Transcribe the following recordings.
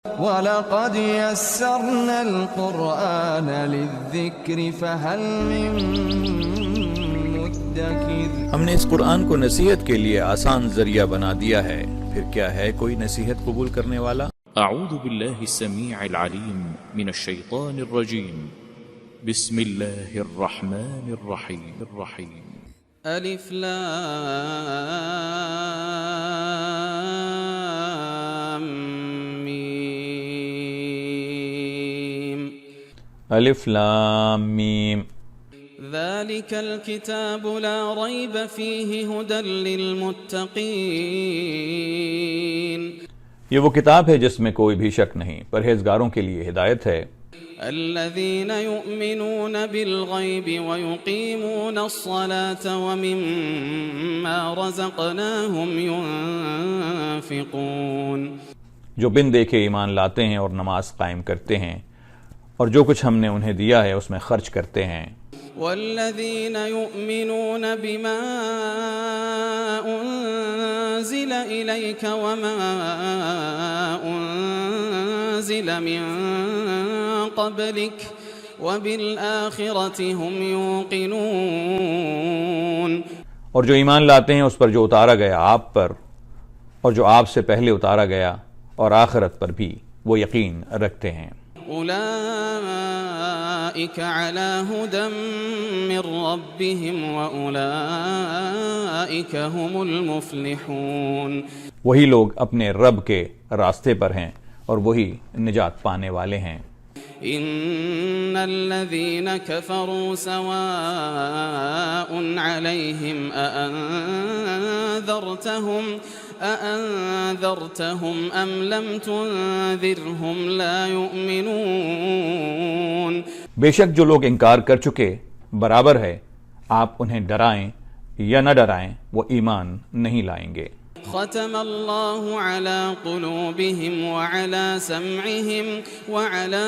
وَلَقَدْ يَسَّرْنَا الْقُرْآنَ لِلذِّكْرِ فَهَلْ مِن مُّدَّكِرٍ۔ ہم نے اس قرآن کو نصیحت کے لیے آسان ذریعہ بنا دیا ہے، پھر کیا ہے کوئی نصیحت قبول کرنے والا؟ اعوذ باللہ السمیع العلیم من الشیطان الرجیم، بسم اللہ الرحمن الرحیم۔ الف لام میم الف لام میم ذلك الكتاب لا ريب فيه هدى للمتقين۔ یہ وہ کتاب ہے جس میں کوئی بھی شک نہیں، پرہیزگاروں کے لیے ہدایت ہے۔ الذين يؤمنون بالغيب ويقيمون الصلاة ومما رزقناهم ينفقون۔ جو بن دیکھے ایمان لاتے ہیں اور نماز قائم کرتے ہیں، اور جو کچھ ہم نے انہیں دیا ہے اس میں خرچ کرتے ہیں۔ والذين يؤمنون بما أنزل إليك وما أنزل من قبلك وبالآخرة هم يوقنون۔ اور جو ایمان لاتے ہیں اس پر جو اتارا گیا آپ پر اور جو آپ سے پہلے اتارا گیا اور آخرت پر بھی وہ یقین رکھتے ہیں۔ أولئك على هدى من ربهم وأولئك هم المفلحون۔ وہی لوگ اپنے رب کے راستے پر ہیں اور وہی نجات پانے والے ہیں۔ إن الذين كفروا سواء عليهم أأنذرتهم أم لم تنذرهم لا يؤمنون۔ بے شک جو لوگ انکار کر چکے برابر ہے، آپ انہیں ڈرائیں یا نہ ڈرائیں وہ ایمان نہیں لائیں گے۔ ختم اللہ على قلوبهم وعلى سمعهم وعلى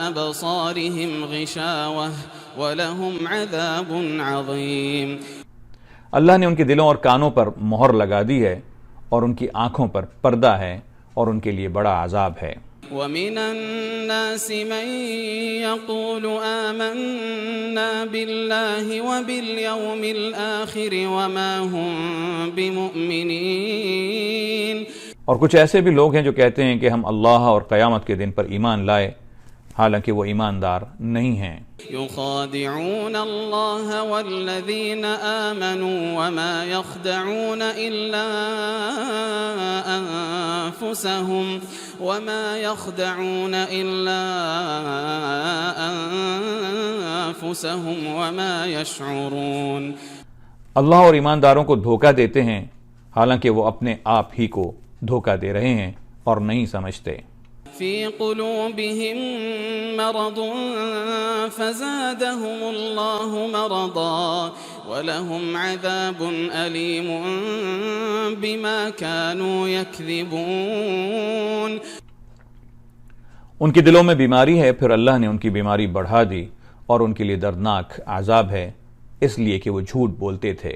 أبصارهم غشاوة ولهم عذاب عظيم۔ اللہ نے ان کے دلوں اور کانوں پر مہر لگا دی ہے اور ان کی آنکھوں پر پردہ ہے اور ان کے لیے بڑا عذاب ہے۔ وَمِنَ النَّاسِ مَن يَقُولُ آمَنَّا بِاللَّهِ وَبِالْيَوْمِ الْآخِرِ وَمَا هُم بِمُؤْمِنِينَ۔ اور کچھ ایسے بھی لوگ ہیں جو کہتے ہیں کہ ہم اللہ اور قیامت کے دن پر ایمان لائے، حالانکہ وہ ایماندار نہیں ہیں۔ يخادعون الله والذين آمنوا وما يخدعون إلا أنفسهم وما يشعرون۔ اللہ اور ایمانداروں کو دھوکہ دیتے ہیں حالانکہ وہ اپنے آپ ہی کو دھوکہ دے رہے ہیں اور نہیں سمجھتے۔ في قلوبهم مرض فزادهم الله مرضا ولهم عذاب أليم بما كانوا يكذبون۔ ان کے دلوں میں بیماری ہے، پھر اللہ نے ان کی بیماری بڑھا دی اور ان کے لیے دردناک عذاب ہے اس لیے کہ وہ جھوٹ بولتے تھے۔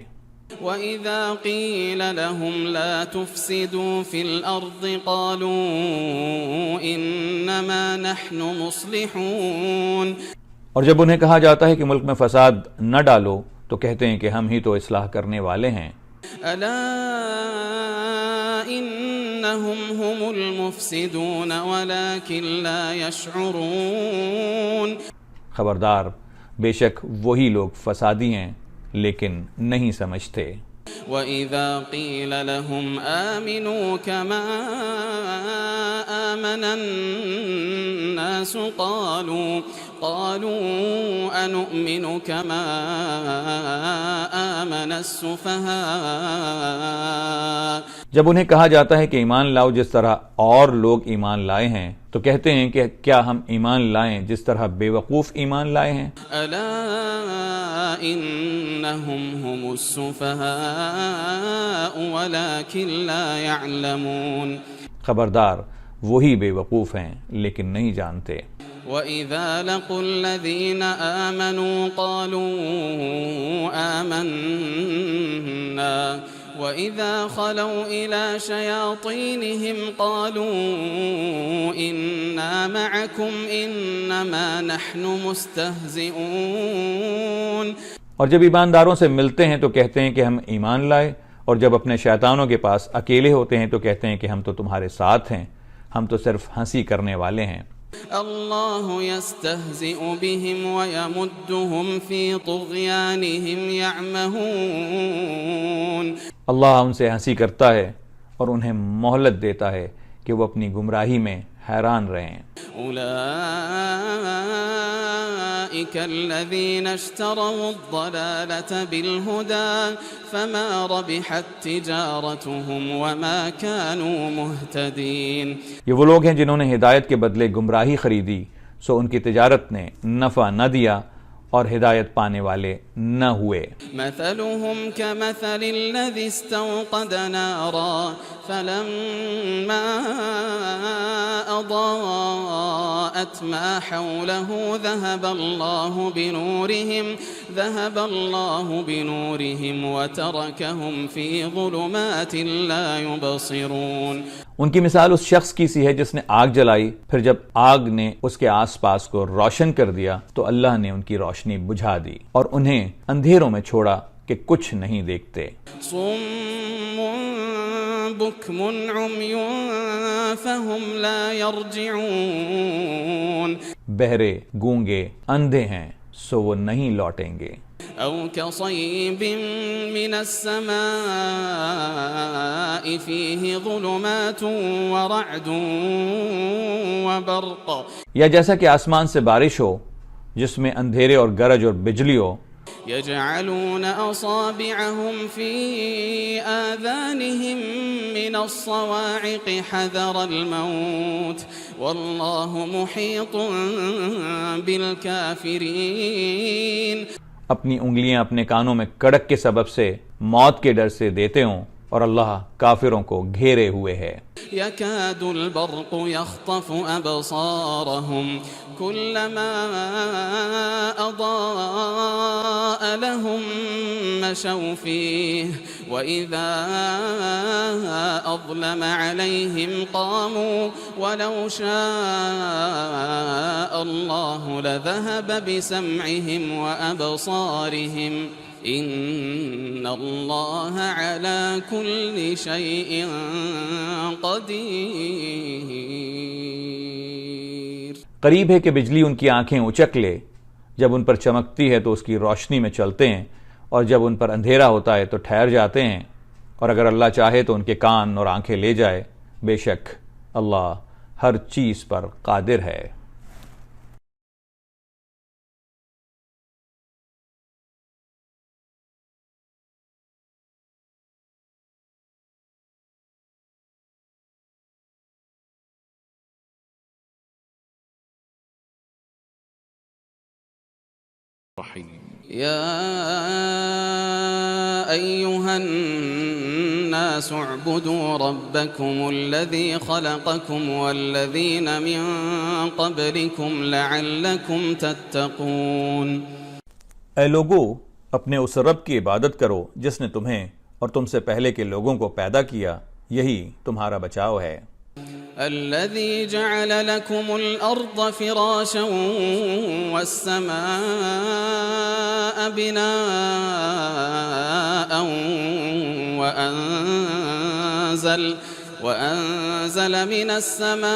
وَإِذَا قِيلَ لَهُمْ لَا تُفْسِدُوا فِي الْأَرْضِ قَالُوا إِنَّمَا نَحْنُ مُصْلِحُونَ۔ اور جب انہیں کہا جاتا ہے کہ ملک میں فساد نہ ڈالو تو کہتے ہیں کہ ہم ہی تو اصلاح کرنے والے ہیں۔ أَلَا إِنَّهُمْ هُمُ الْمُفْسِدُونَ وَلَكِنْ لَا يَشْعُرُونَ۔ خبردار، بے شک وہی لوگ فسادی ہیں لیکن نہیں سمجھتے۔ وَإِذَا قِيلَ لَهُمْ آمِنُوا كَمَا آمَنَ النَّاسُ قَالُوا أَنُؤْمِنُ كَمَا آمَنَ السُّفَهَاءُ۔ جب انہیں کہا جاتا ہے کہ ایمان لاؤ جس طرح اور لوگ ایمان لائے ہیں تو کہتے ہیں کہ کیا ہم ایمان لائیں جس طرح بے وقوف ایمان لائے ہیں۔ أَلَا إِنَّهُمْ هُمُ السُّفَهَاءُ وَلَكِنْ لَا يَعْلَمُونَ۔ خبردار، وہی بے وقوف ہیں لیکن نہیں جانتے۔ وَإِذَا لَقُوا الَّذِينَ آمَنُوا قَالُوا آمَنَّا وإذا خلوا إلى شياطينهم قالوا إنا معكم إنما نحن مستهزئون. اور جب ایمانداروں سے ملتے ہیں تو کہتے ہیں کہ ہم ایمان لائے، اور جب اپنے شیطانوں کے پاس اکیلے ہوتے ہیں تو کہتے ہیں کہ ہم تو تمہارے ساتھ ہیں، ہم تو صرف ہنسی کرنے والے ہیں. اللہ یستہزئ بہم ویمدہم فی طغیانہم یعمہون. اللہ ان سے ہنسی کرتا ہے اور انہیں مہلت دیتا ہے کہ وہ اپنی گمراہی میں حیران رہیں. اولئک الذین اشتروا الضلالة بالہدى فما ربحت تجارتهم وما كانوا مہتدین. یہ وہ لوگ ہیں جنہوں نے ہدایت کے بدلے گمراہی خریدی، سو ان کی تجارت نے نفع نہ دیا اور ہدایت پانے والے نہ ہوئے. مثلهم كمثل الذي استوقد نارا فلما أضاءت ما حوله ذهب الله بنورهم وتركهم في ظلمات لا يبصرون. ان کی مثال اس شخص کی سی ہے جس نے آگ جلائی، پھر جب آگ نے اس کے آس پاس کو روشن کر دیا تو اللہ نے ان کی روشنی بجھا دی اور انہیں اندھیروں میں چھوڑا کہ کچھ نہیں دیکھتے. صم بكم عمي فهم لا يرجعون. بہرے، گونگے، اندھے ہیں سو وہ نہیں لوٹیں گے. أو كصيب من السماء فيه ظلمات ورعد وبرق. یا جیسا کہ آسمان سے بارش ہو جس میں اندھیرے اور گرج اور بجلی ہو. يجعلون أصابعهم في آذانهم من الصواعق حذر الموت والله محيط بالكافرين. اپنی انگلیاں اپنے کانوں میں کڑک کے سبب سے موت کے ڈر سے دیتے ہوں اور اللہ کافروں کو گھیرے ہوئے ہے. يكاد البرق يخطف أبصارهم كلما أضاء لهم مشوا فيه وإذا أظلم عليهم قاموا ولو شاء الله لذهب بسمعهم وأبصارهم ان اللہ علی کل شیء قدیر. قریب ہے کہ بجلی ان کی آنکھیں اچک لے، جب ان پر چمکتی ہے تو اس کی روشنی میں چلتے ہیں، اور جب ان پر اندھیرا ہوتا ہے تو ٹھہر جاتے ہیں، اور اگر اللہ چاہے تو ان کے کان اور آنکھیں لے جائے. بے شک اللہ ہر چیز پر قادر ہے. يا أيها الناس اعبدوا ربكم الذي خلقكم والذين من قبلكم لعلكم تتقون. اے لوگو، اپنے اس رب کی عبادت کرو جس نے تمہیں اور تم سے پہلے کے لوگوں کو پیدا کیا، یہی تمہارا بچاؤ ہے. الذي جعل لكم الأرض فراشا والسماء بناء وأنزل من السماء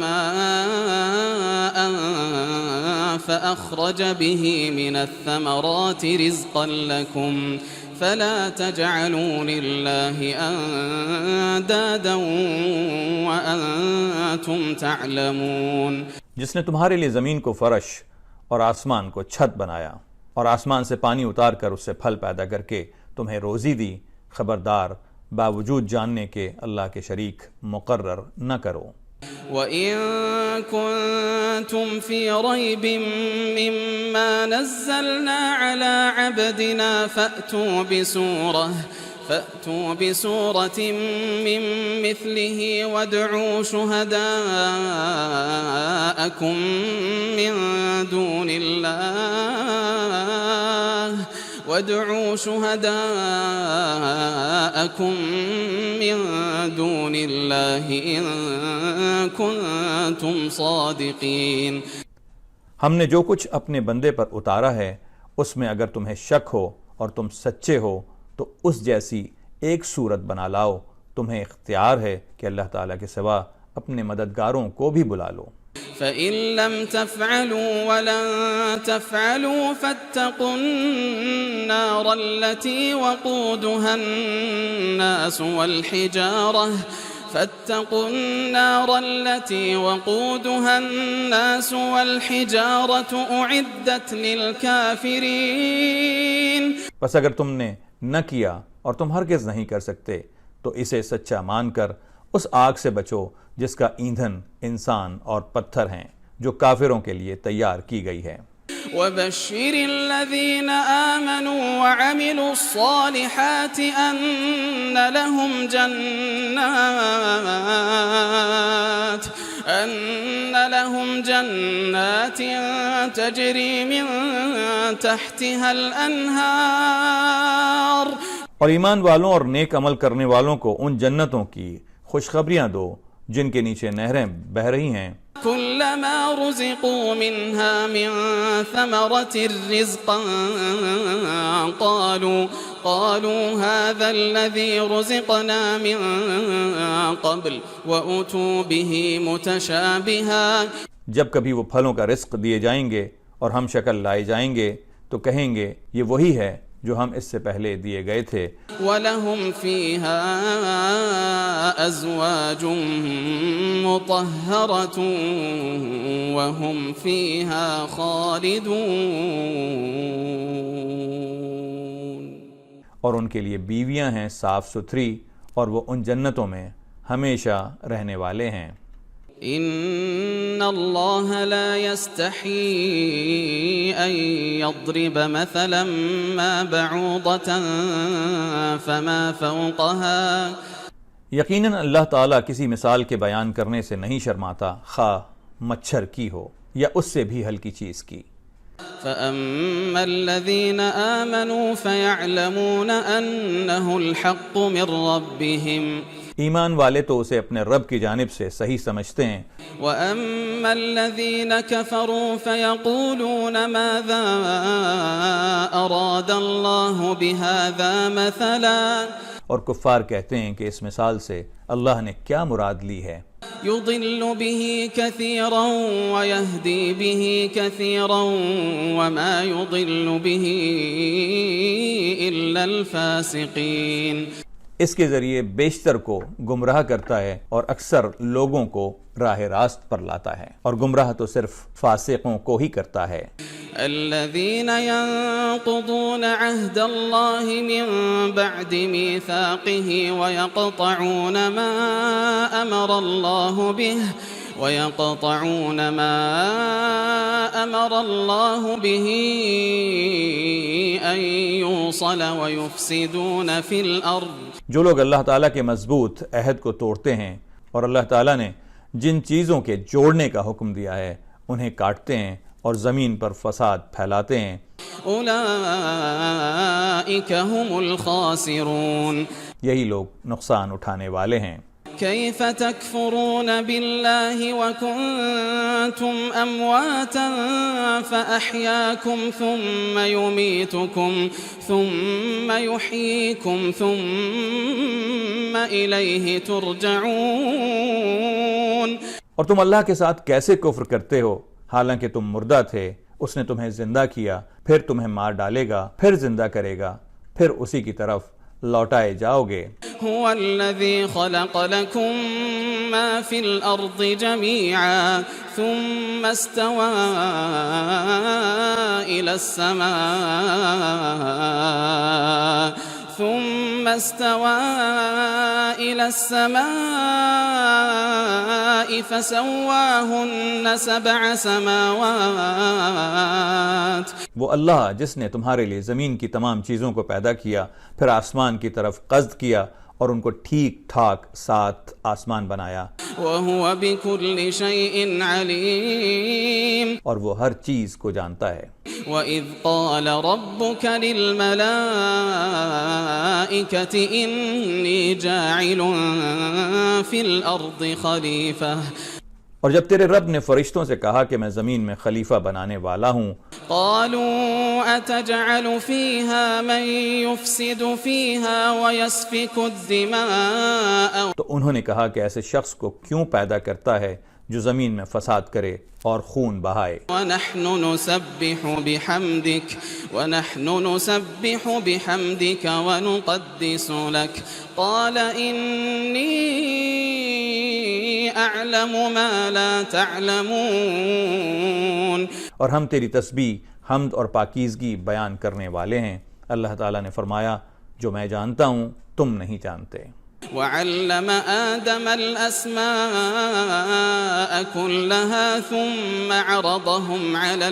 ماء فأخرج به من الثمرات رزقا لكم فلا تجعلوا لله اندادا وانتم تعلمون. جس نے تمہارے لیے زمین کو فرش اور آسمان کو چھت بنایا اور آسمان سے پانی اتار کر اس سے پھل پیدا کر کے تمہیں روزی دی، خبردار باوجود جاننے کے اللہ کے شریک مقرر نہ کرو. وَإِن كُنتُمْ فِي رَيْبٍ مِّمَّا نَزَّلْنَا عَلَىٰ عَبْدِنَا فَأْتُوا بِسُورَةٍ مِّن مِّثْلِهِ وَادْعُوا شُهَدَاءَكُم مِّن دُونِ اللَّهِ وادعوا شهداءكم من دون الله إن كنتم صادقين. ہم نے جو کچھ اپنے بندے پر اتارا ہے اس میں اگر تمہیں شک ہو اور تم سچے ہو تو اس جیسی ایک صورت بنا لاؤ. تمہیں اختیار ہے کہ اللہ تعالیٰ کے سوا اپنے مددگاروں کو بھی بلا لو. فَإِن لَّمْ تَفْعَلُوا وَلَن تَفْعَلُوا فَاتَّقُوا النَّارَ الَّتِي وَقُودُهَا النَّاسُ وَالْحِجَارَةُ فاتقوا النار التي وقودها الناس والحجارة أعدت للكافرين. بس اگر تم نے نہ کیا اور تم ہرگز نہیں کر سکتے تو اسے سچا مان کر اس آگ سے بچو جس کا ایندھن انسان اور پتھر ہیں جو کافروں کے لیے تیار کی گئی ہے. وبشر الذين آمنوا وعملوا الصالحات أن لهم جنات تجري من تحتها الأنهار. اور ایمان والوں اور نیک عمل کرنے والوں کو ان جنتوں کی خوشخبریاں دو جن کے نیچے نہریں بہہ رہی ہیں. كلما رزقوا منها من ثمرة رزقا قالوا هذا الذي رزقنا من قبل وأتوا به متشابها. جب کبھی وہ پھلوں کا رزق دیے جائیں گے اور ہم شکل لائے جائیں گے تو کہیں گے یہ وہی ہے جو ہم اس سے پہلے دیے گئے تھے. وَلَهُمْ فِيهَا أَزْوَاجٌ مُطَهَّرَةٌ وَهُمْ فِيهَا خَالِدُونَ. اور ان کے لیے بیویاں ہیں صاف ستھری اور وہ ان جنتوں میں ہمیشہ رہنے والے ہیں. إن الله لا يستحي أن يضرب مثلا ما بعوضة فما فوقها. یقیناً اللہ تعالیٰ کسی مثال کے بیان کرنے سے نہیں شرماتا خواہ مچھر کی ہو یا اس سے بھی ہلکی چیز کی. فأما الذين آمنوا فيعلمون أنه الحق من ربهم. ایمان والے تو اسے اپنے رب کی جانب سے صحیح سمجھتے ہیں. وَأَمَّا الَّذِينَ كَفَرُوا فَيَقُولُونَ مَاذَا أَرَادَ اللَّهُ بِهَذَا مَثَلًا. اور کفار کہتے ہیں کہ اس مثال سے اللہ نے کیا مراد لی ہے. يُضِلُّ بِهِ كَثِيرًا وَيَهْدِي بِهِ كَثِيرًا وَمَا يُضِلُّ بِهِ إِلَّا الْفَاسِقِينَ. اس کے ذریعے بیشتر کو گمراہ کرتا ہے اور اکثر لوگوں کو راہ راست پر لاتا ہے اور گمراہ تو صرف فاسقوں کو ہی کرتا ہے. الذين ينقضون عهد الله من بعد ميثاقه ويقطعون ما أمر الله به أن يوصل ويفسدون في الأرض. جو لوگ اللہ تعالیٰ کے مضبوط عہد کو توڑتے ہیں اور اللہ تعالیٰ نے جن چیزوں کے جوڑنے کا حکم دیا ہے انہیں کاٹتے ہیں اور زمین پر فساد پھیلاتے ہیں. أولئك هم الخاسرون. یہی لوگ نقصان اٹھانے والے ہیں. كيف تكفرون بالله وكنتم أمواتا فأحياكم ثم يميتكم ثم يحييكم ثم إليه ترجعون. اور تم اللہ کے ساتھ کیسے کفر کرتے ہو حالانکہ تم مردہ تھے. اس نے تمہیں زندہ کیا پھر تمہیں مار ڈالے گا پھر زندہ کرے گا پھر اسی کی طرف لوٹائے جاؤ گے. هو الذي خلق لكم ما في الأرض جميعا ثم استوى إلى السماء فسواهن 7 سماوات. وہ اللہ جس نے تمہارے لیے زمین کی تمام چیزوں کو پیدا کیا پھر آسمان کی طرف قصد کیا اور ان کو ٹھیک ٹھاک 7 آسمان بنایا، وهو بكل شيء عليم اور وہ ہر چیز کو جانتا ہے۔ وَإِذْ قَالَ رَبُّكَ لِلْمَلَائِكَةِ إِنِّي جَاعِلٌ فِي الْأَرْضِ خَلِيفَةً اور جب تیرے رب نے فرشتوں سے کہا کہ میں زمین میں خلیفہ بنانے والا ہوں، قالوا أتجعل فيها من يفسد فيها ويسفك الدماء تو انہوں نے کہا کہ ایسے شخص کو کیوں پیدا کرتا ہے جو زمین میں فساد کرے اور خون بہائے، ونحن نسبح بحمدك ونقدس لك قال إني أعلم ما لا تعلمون اور ہم تیری تسبیح، حمد اور پاکیزگی بیان کرنے والے ہیں۔ اللہ تعالیٰ نے فرمایا جو میں جانتا ہوں تم نہیں جانتے۔ وعلم آدم الأسماء كلها ثم عرضهم على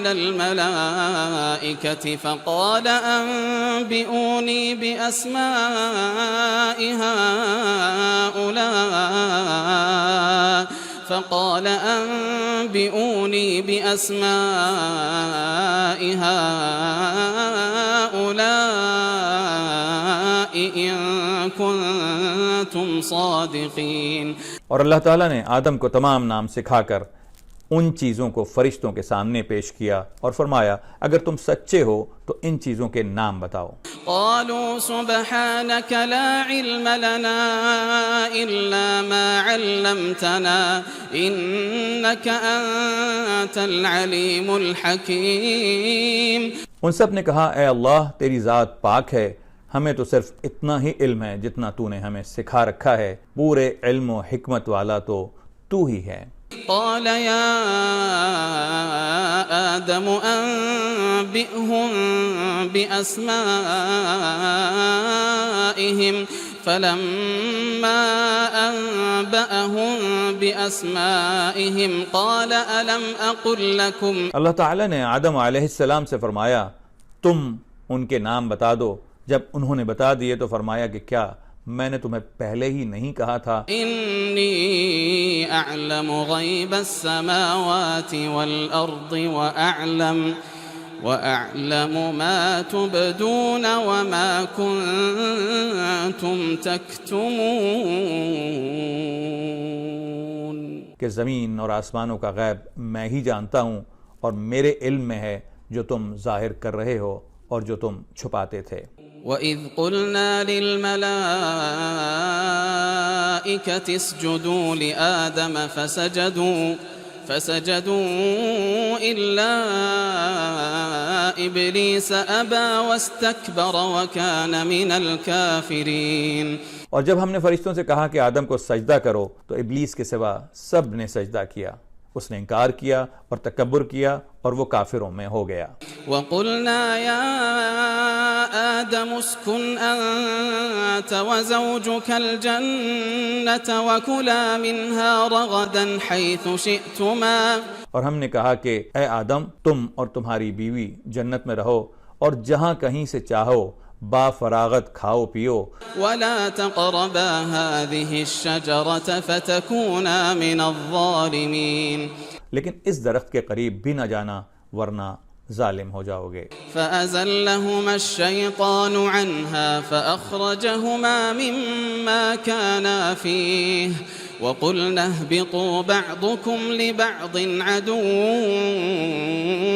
الملائكة فقال أنبئوني بأسماء هؤلاء إن كنتم صادقين۔ اور اللہ تعالیٰ نے آدم کو تمام نام سکھا کر ان چیزوں کو فرشتوں کے سامنے پیش کیا اور فرمایا اگر تم سچے ہو تو ان چیزوں کے نام بتاؤ۔ قالوا سبحانك لا علم لنا إلا ما علمتنا إنك أنت العليم الحكيم۔ ان سب نے کہا اے اللہ تیری ذات پاک ہے، ہمیں تو صرف اتنا ہی علم ہے جتنا تو نے ہمیں سکھا رکھا ہے، پورے علم و حکمت والا تو تو ہی ہے۔ قال يا آدم أنبئهم بأسمائهم فلما أنبأهم بأسمائهم قال ألم أقل لكم۔ اللہ تعالیٰ نے آدم علیہ السلام سے فرمایا تم ان کے نام بتا دو۔ جب انہوں نے بتا دیے تو فرمایا کہ کیا میں نے تمہیں پہلے ہی نہیں کہا تھا؟ انی اعلم غیب السماوات والارض واعلم ما تبدون وما کنتم تکتمون، کہ زمین اور آسمانوں کا غیب میں ہی جانتا ہوں اور میرے علم میں ہے جو تم ظاہر کر رہے ہو اور جو تم چھپاتے تھے۔ وَإِذْ قُلْنَا لِلْمَلَائِكَةِ اسْجُدُوا لِآدَمَ فَسَجَدُوا إِلَّا إِبْلِيسَ أَبَى وَاسْتَكْبَرَ وَكَانَ مِنَ الْكَافِرِينَ۔ اور جب ہم نے فرشتوں سے کہا کہ آدم کو سجدہ کرو تو ابلیس کے سوا سب نے سجدہ کیا، اس نے انکار کیا اور تکبر کیا اور وہ کافروں میں ہو گیا۔ وَقُلْنَا يَا آدَمُ اسْكُنْ أَنْتَ وَزَوْجُكَ الْجَنَّةَ وَكُلَا مِنْهَا رَغَدًا حَيْثُ شِئْتُمَا۔ اور ہم نے کہا کہ اے آدم تم اور تمہاری بیوی جنت میں رہو اور جہاں کہیں سے چاہو با فراغت کھاؤ پیو۔ وَلَا تَقْرَبَا هَذِهِ الشَّجَرَةَ فَتَكُونَا مِنَ الظَّالِمِينَ۔ لیکن اس درخت کے قریب بھی نہ جانا ورنہ ظالم ہو جاؤ گے۔ فَأَزَلَّهُمَا الشَّيْطَانُ عَنْهَا فَأَخْرَجَهُمَا مِمَّا كَانَا فِيهِ وَقُلْنَا اهْبِطُوا بَعْضُكُمْ لِبَعْضٍ عَدُوٌّ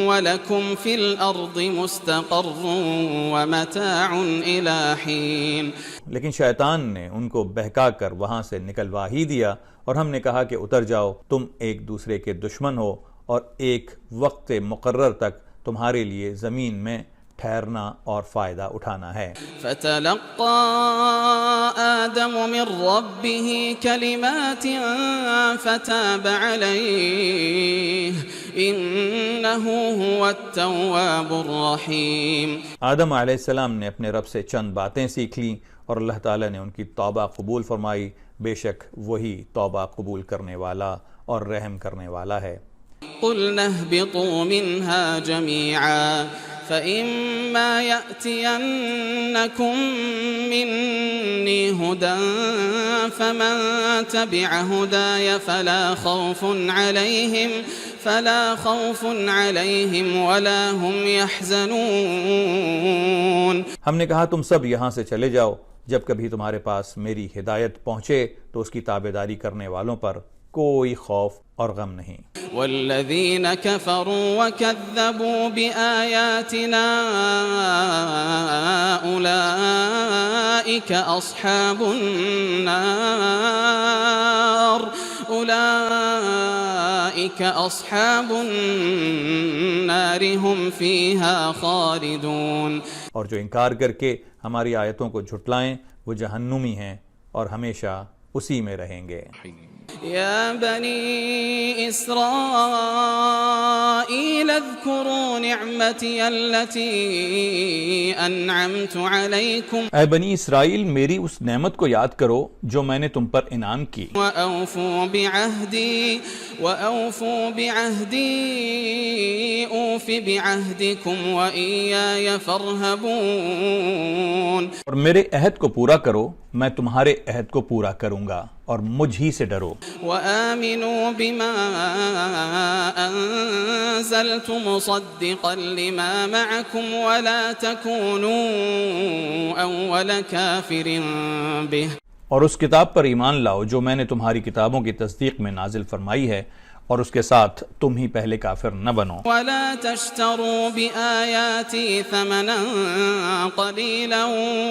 وَلَكُمْ فِي الْأَرْضِ مُسْتَقَرٌّ وَمَتَاعٌ إِلَى حِينٍ۔ لیکن شیطان نے ان کو بہکا کر وہاں سے نکلوا ہی دیا اور ہم نے کہا کہ اتر جاؤ، تم ایک دوسرے کے دشمن ہو اور ایک وقت مقرر تک تمہارے لیے زمین میں ٹھہرنا اور فائدہ اٹھانا ہے۔ فَتَلَقَّى آدَمُ مِن رَّبِّهِ كَلِمَاتٍ فَتَابَ عَلَيْهِ إِنَّهُ هُوَ التَّوَّابُ الرَّحِيمُ۔ آدم علیہ السلام نے اپنے رب سے چند باتیں سیکھ لیں اور اللہ تعالیٰ نے ان کی توبہ قبول فرمائی، بے شک وہی توبہ قبول کرنے والا اور رحم کرنے والا ہے۔ قُلْنَا اهْبِطُوا مِنْهَا جَمِيعًا فإما يأتينكم مني هدى فمن تبع هداي فلا خوف عليهم ولا هم يحزنون. ہم نے کہا تم سب یہاں سے چلے جاؤ، جب کبھی تمہارے پاس میری ہدایت پہنچے تو اس کی تابعداری کرنے والوں پر کوئی خوف اور غم نہیں. والذین کفروا وکذبوا بآیاتنا اولئک اصحاب النار هم فیہا خالدون. اور جو انکار کر کے ہماری آیتوں کو جھٹلائیں وہ جہنمی ہیں اور ہمیشہ اسی میں رہیں گے. یا بنی اسرائیل اذکروا نعمتی التي انعمت علیکم. اے بنی اسرائیل میری اس نعمت کو یاد کرو جو میں نے تم پر انعام کی. وَأَوْفُوا بِعَهْدِي أُوفِ بِعَهْدِكُمْ وَإِيَّايَ فَارْهَبُونَ. اور میرے عہد کو پورا کرو، میں تمہارے عہد کو پورا کروں گا اور مجھ ہی سے ڈرو. وَآمِنُوا بِمَا أَنزَلْتُ مُصَدِّقًا لِمَا مَعَكُمْ وَلَا تَكُونُوا أَوَّلَ كَافِرٍ بِهِ. اور اس کتاب پر ایمان لاؤ جو میں نے تمہاری کتابوں کی تصدیق میں نازل فرمائی ہے، اور اس کے ساتھ تم ہی پہلے کافر نہ بنو. وَلَا تَشْتَرُوا بِآيَاتِي ثَمَنًا قَلِيلًا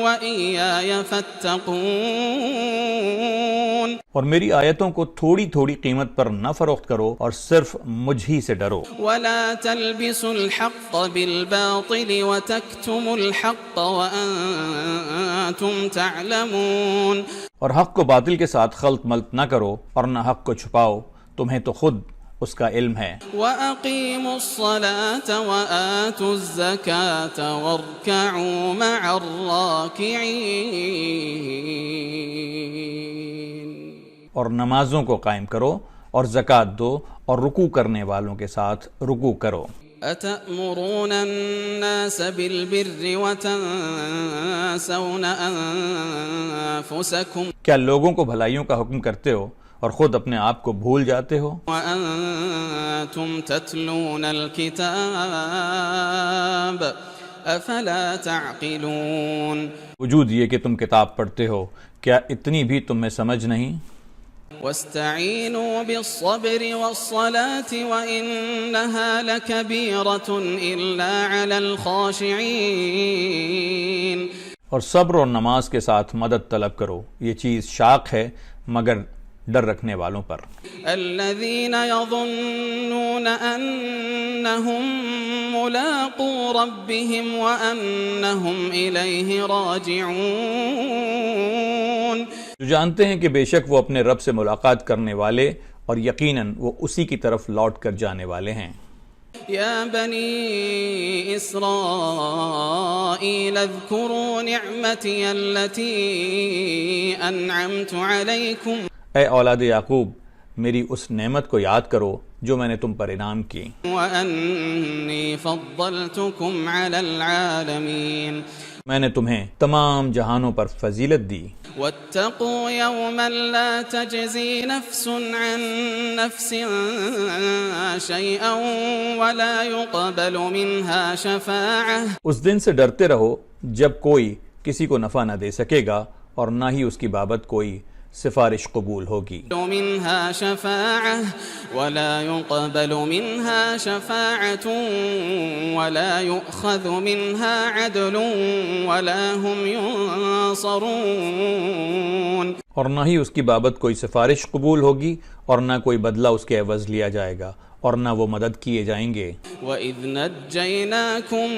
وَإِيَّايَ فَاتَّقُونَ. اور میری آیتوں کو تھوڑی تھوڑی قیمت پر نہ فروخت کرو اور صرف مجھ ہی سے ڈرو. وَلَا تَلْبِسُوا الْحَقَّ بِالْبَاطِلِ وَتَكْتُمُوا الْحَقَّ وَأَنْتُمْ تَعْلَمُونَ. اور حق کو باطل کے ساتھ خلط ملط نہ کرو اور نہ حق کو چھپاؤ، تمہیں تو خود اس کا علم ہے. وَأَقِيمُوا الصَّلَاةَ وَآتُوا الزَّكَاةَ وَارْكَعُوا مَعَ الرَّاكِعِينَ. اور نمازوں کو قائم کرو اور زکوٰۃ دو اور رکوع کرنے والوں کے ساتھ رکوع کرو. أَتَأْمُرُونَ النَّاسَ بِالْبِرِّ وَتَنْسَوْنَ أَنفُسَكُمْ. کیا لوگوں کو بھلائیوں کا حکم کرتے ہو اور خود اپنے آپ کو بھول جاتے ہو؟ وَأَنْتُمْ تَتْلُونَ الْكِتَابَ أَفَلَا تَعْقِلُونَ. وجود یہ کہ تم کتاب پڑھتے ہو، کیا اتنی بھی تم میں سمجھ نہیں؟ وَاسْتَعِينُوا بِالصَّبْرِ وَالصَّلَاةِ وَإِنَّهَا لَكَبِيرَةٌ إِلَّا عَلَى الْخَاشِعِينَ. اور صبر اور نماز کے ساتھ مدد طلب کرو، یہ چیز شاق ہے مگر ڈر رکھنے والوں پر. الذين يظنون أنهم ملاقو ربهم وأنهم إليه راجعون. جو جانتے ہیں کہ بے شک وہ اپنے رب سے ملاقات کرنے والے اور یقیناً وہ اسی کی طرف لوٹ کر جانے والے ہیں. يا بني إسرائيل اذكروا نعمتي التي أنعمت عليكم. اے اولاد یعقوب میری اس نعمت کو یاد کرو جو میں نے تم پر انعام کی. وَأَنِّي فَضَّلْتُكُمْ عَلَى الْعَالَمِينَ. میں نے تمہیں تمام جہانوں پر فضیلت دی. وَاتَّقُوا يَوْمًا لَا تَجْزِي نَفْسٌ عَن نَفْسٍ شَيْئًا وَلَا يُقْبَلُ مِنْهَا شَفَاعَةٌ. اس دن سے ڈرتے رہو جب کوئی کسی کو نفع نہ دے سکے گا اور نہ ہی اس کی بابت کوئی سفارش قبول ہوگی. منها شفاعة ولا يقبل منها شفاعة ولا يؤخذ منها عدل ولا هم ينصرون. اور نہ ہی اس کی بابت کوئی سفارش قبول ہوگی اور نہ کوئی بدلہ اس کے عوض لیا جائے گا اور نہ وہ مدد کیے جائیں گے. وَإِذْ نَجَّيْنَاكُمْ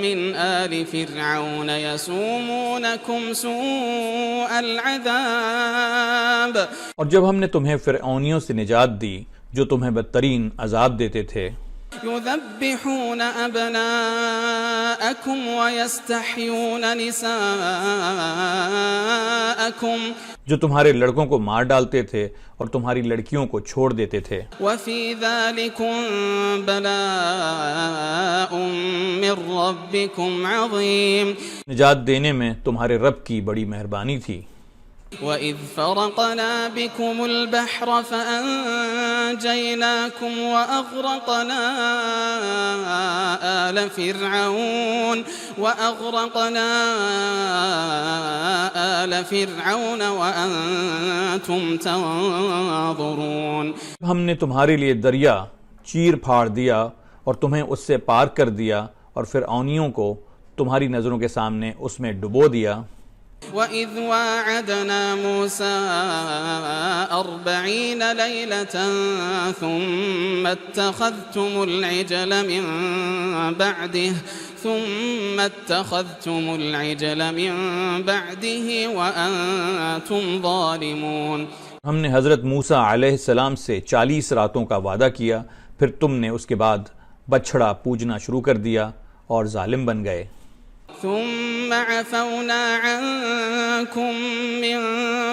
مِنْ آلِ فِرْعَوْنَ يَسُومُونَكُمْ سُوءَ الْعَذَابِ. اور جب ہم نے تمہیں فرعونیوں سے نجات دی جو تمہیں بدترین عذاب دیتے تھے. يذبحون أبناءكم ويستحيون نساءكم جو تمہارے لڑکوں کو مار ڈالتے تھے اور تمہاری لڑکیوں کو چھوڑ دیتے تھے. وفي ذلكم بلاء من ربكم عظيم. نجات دینے میں تمہارے رب کی بڑی مہربانی تھی. وَإِذْ فَرَقْنَا بِكُمُ الْبَحْرَ فَأَنْجَيْنَاكُمْ وَأَغْرَقْنَا آلَ فِرْعَوْنَ وَأَنْتُمْ تَنْظُرُونَ. ہم نے تمہارے لیے دریا چیر پھاڑ دیا اور تمہیں اس سے پار کر دیا اور فرعونیوں کو تمہاری نظروں کے سامنے اس میں ڈبو دیا. وَإِذْ وَاعَدْنَا مُوسَىٰ 40 لَيْلَةً ثُمَّ اتَّخَذْتُمُ الْعِجْلَ مِن بَعْدِهِ وَأَنْتُمْ ظَالِمُونَ. ہم نے حضرت موسیٰ علیہ السلام سے 40 راتوں کا وعدہ کیا، پھر تم نے اس کے بعد بچھڑا پوجنا شروع کر دیا اور ظالم بن گئے. ثم عفونا عنكم من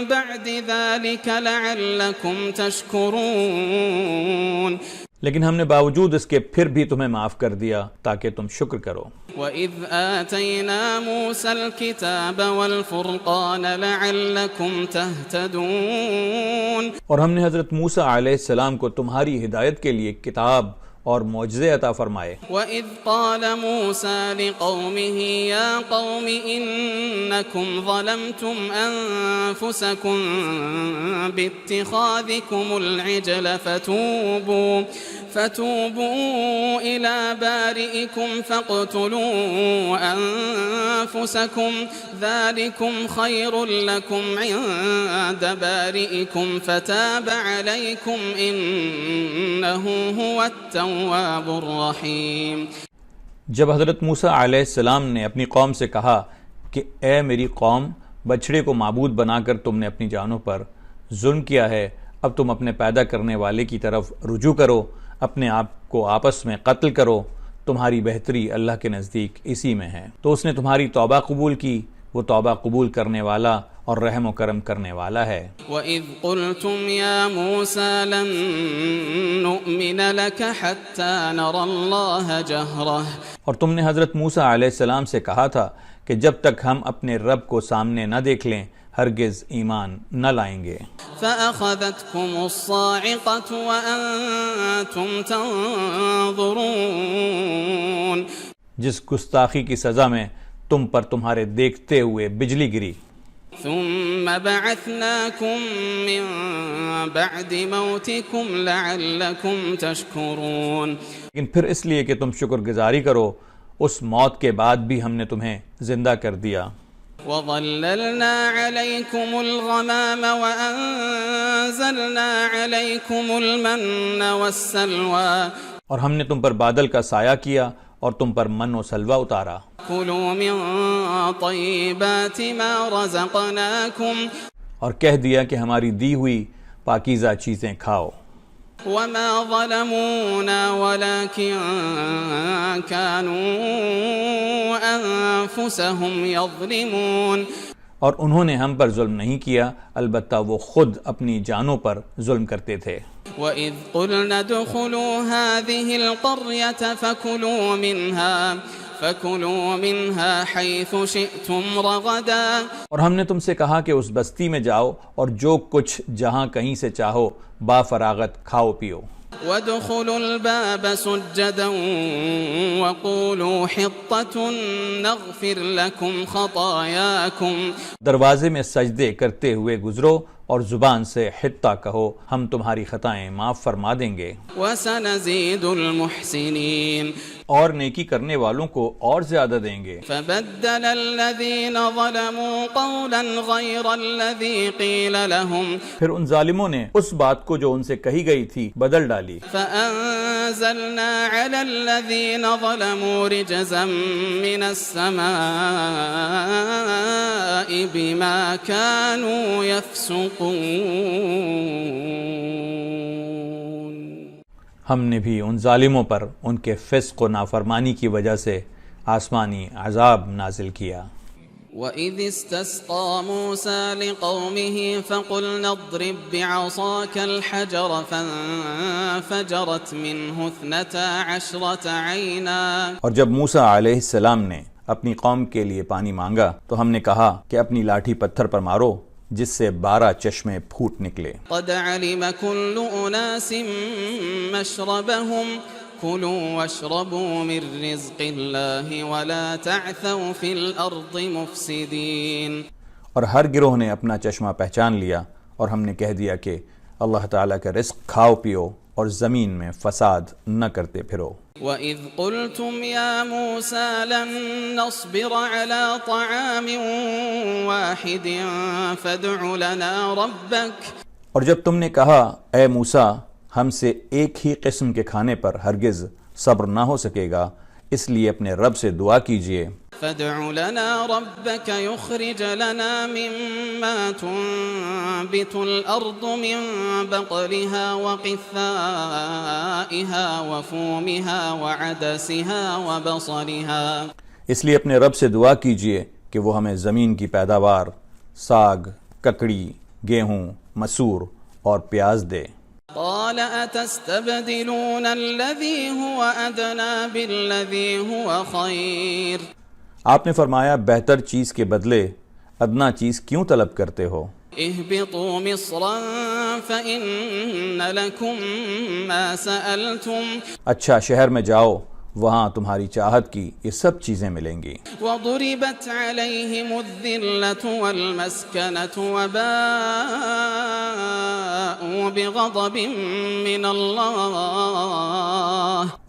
بعد ذلك لعلكم تشكرون. لیکن ہم نے باوجود اس کے پھر بھی تمہیں معاف کر دیا تاکہ تم شکر کرو. وَإِذْ آتَيْنَا مُوسَى الْكِتَابَ وَالْفُرْقَانَ لَعَلَّكُمْ تَهْتَدُونَ. اور ہم نے حضرت موسیٰ علیہ السلام کو تمہاری ہدایت کے لیے کتاب اور معجزے عطا فرمائے. وَإِذْ قَالَ مُوسَى لِقَوْمِهِ يَا قَوْمِ إِنَّكُمْ ظَلَمْتُمْ أَنفُسَكُمْ بِاتِّخَاذِكُمُ الْعِجْلَ فتوبوا إلى بارئكم فاقتلوا أنفسكم ذلكم خير لكم عند بارئكم فتاب عليكم إنه هو التواب الرحيم. جب حضرت موسیٰ علیہ السلام نے اپنی قوم سے کہا کہ اے میری قوم، بچھڑے کو معبود بنا کر تم نے اپنی جانوں پر ظلم کیا ہے، اب تم اپنے پیدا کرنے والے کی طرف رجوع کرو، اپنے آپ کو آپس میں قتل کرو، تمہاری بہتری اللہ کے نزدیک اسی میں ہے. تو اس نے تمہاری توبہ قبول کی، وہ توبہ قبول کرنے والا اور رحم و کرم کرنے والا ہے. وَإِذْ قُلْتُمْ يَا مُوسَى لَن نُؤْمِنَ لَكَ حَتَّى نَرَى اللَّهَ جَهْرَةً. اور تم نے حضرت موسیٰ علیہ السلام سے کہا تھا کہ جب تک ہم اپنے رب کو سامنے نہ دیکھ لیں ہرگز ایمان نہ لائیں گے. فَأَخَذَتْكُمُ الصَّاعِقَةُ وَأَنْتُمْ تَنْظُرُونَ. جس گستاخی کی سزا میں تم پر تمہارے دیکھتے ہوئے بجلی گری. ثُمَّ بَعَثْنَاكُمْ مِنْ بَعْدِ مَوْتِكُمْ لَعَلَّكُمْ تَشْكُرُونَ. لیکن پھر اس لیے کہ تم شکر گزاری کرو، اس موت کے بعد بھی ہم نے تمہیں زندہ کر دیا. وَظَلَّلْنَا عَلَيْكُمُ الْغَمَامَ وَأَنزَلْنَا عَلَيْكُمُ الْمَنَّ وَالسَّلْوَىٰ. اور ہم نے تم پر بادل کا سایہ کیا اور تم پر من و سلوہ اتارا. كُلُوا مِن طَيِّبَاتِ مَا رَزَقْنَاكُمْ. اور کہہ دیا کہ ہماری دی ہوئی پاکیزہ چیزیں کھاؤ. وَمَا ظَلَمُونَا وَلَكِن كَانُوا أَنفُسَهُمْ يَظْلِمُونَ. اور انہوں نے ہم پر ظلم نہیں کیا، البتہ وہ خود اپنی جانوں پر ظلم کرتے تھے. وَإِذْ قُلْنَا ادْخُلُوا هَٰذِهِ الْقَرْيَةَ فَكُلُوا مِنْهَا حَيْثُ شِئْتُمْ رَغَدًا. اور ہم نے تم سے کہا کہ اس بستی میں جاؤ اور جو کچھ جہاں کہیں سے چاہو با فراغت کھاؤ پیو. وَادْخُلُوا الْبَابَ سُجَّدًا وَقُولُوا حِطَّةٌ نَغْفِرْ لَكُمْ خَطَايَاكُمْ. دروازے میں سجدے کرتے ہوئے گزرو اور زبان سے حطہ کہو، ہم تمہاری خطائیں معاف فرما دیں گے. وَسَنَزِيدُ الْمُحْسِنِينَ. اور نیکی کرنے والوں کو اور زیادہ دیں گے. فَبَدَّلَ الَّذِينَ ظَلَمُوا قَوْلًا غَيْرَ الَّذِي قِيلَ لَهُمْ. پھر ان ظالموں نے اس بات کو جو ان سے کہی گئی تھی بدل ڈالی. فَأَنزَلْنَا عَلَى الَّذِينَ ظَلَمُوا رِجْزًا مِّنَ السَّمَاءِ بِمَا كَانُوا يَفْسُقُونَ. ہم نے بھی ان ظالموں پر ان کے فسق و نافرمانی کی وجہ سے آسمانی عذاب نازل کیا۔ وَإِذِ اسْتَسْقَى مُوسَى لِقَوْمِهِ فَقُلْنَا اضْرِب بِّعَصَاكَ الْحَجَرَ فَانفَجَرَتْ مِنْهُ 12 عَيْنًا۔ اور جب موسیٰ علیہ السلام نے اپنی قوم کے لیے پانی مانگا تو ہم نے کہا کہ اپنی لاٹھی پتھر پر مارو، جس سے 12 چشمے پھوٹ نکلے۔ قَدْ عَلِمَ كُلُّ أُنَاسٍ مَّشْرَبَهُمْ كُلُوا وَاشْرَبُوا مِن رِّزْقِ اللَّهِ وَلَا تَعْثَوْا فِي الْأَرْضِ مُفْسِدِينَ۔ اور ہر گروہ نے اپنا چشمہ پہچان لیا، اور ہم نے کہہ دیا کہ اللہ تعالیٰ کا رزق کھاؤ پیو اور زمین میں فساد نہ کرتے پھرو۔ وَإِذْ قُلْتُمْ يَا مُوسَى لَن نَّصْبِرَ عَلَىٰ طَعَامٍ وَاحِدٍ فَادْعُ لَنَا رَبَّكَ۔ اور جب تم نے کہا اے موسیٰ ہم سے ایک ہی قسم کے کھانے پر ہرگز صبر نہ ہو سکے گا، اس لیے اپنے رب سے دعا کیجئے۔ فَادْعُ لَنَا رَبَّكَ يُخْرِجْ لَنَا مِمَّا تُنبِتُ الْأَرْضُ مِن بَقْلِهَا وَقِثَّائِهَا وَفُومِهَا وَعَدَسِهَا وَبَصَلِهَا۔ اس لیے اپنے رب سے دعا کیجئے کہ وہ ہمیں زمین کی پیداوار، ساگ، ککڑی، گیہوں، مسور اور پیاز دے۔ قال أتستبدلون الذي هو أدنى بالذي هو خير۔ آپ نے فرمایا بہتر چیز کے بدلے ادنا چیز کیوں طلب کرتے ہو؟ اهبطوا مصرا فإن لكم ما سألتم۔ اچھا شہر میں جاؤ، وہاں تمہاری چاہت کی یہ سب چیزیں ملیں گی۔ وضربت عليهم الذلة والمسكنة وباءوا بغضب من الله۔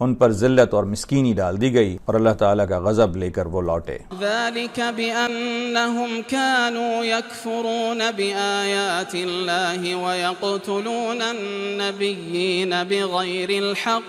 ان پر ذلت اور مسکینی ڈال دی گئی اور اللہ تعالیٰ کا غضب لے کر وہ لوٹے۔ ذلك بأنهم كانوا يكفرون بآيات الله ويقتلون النبيين بغير الحق۔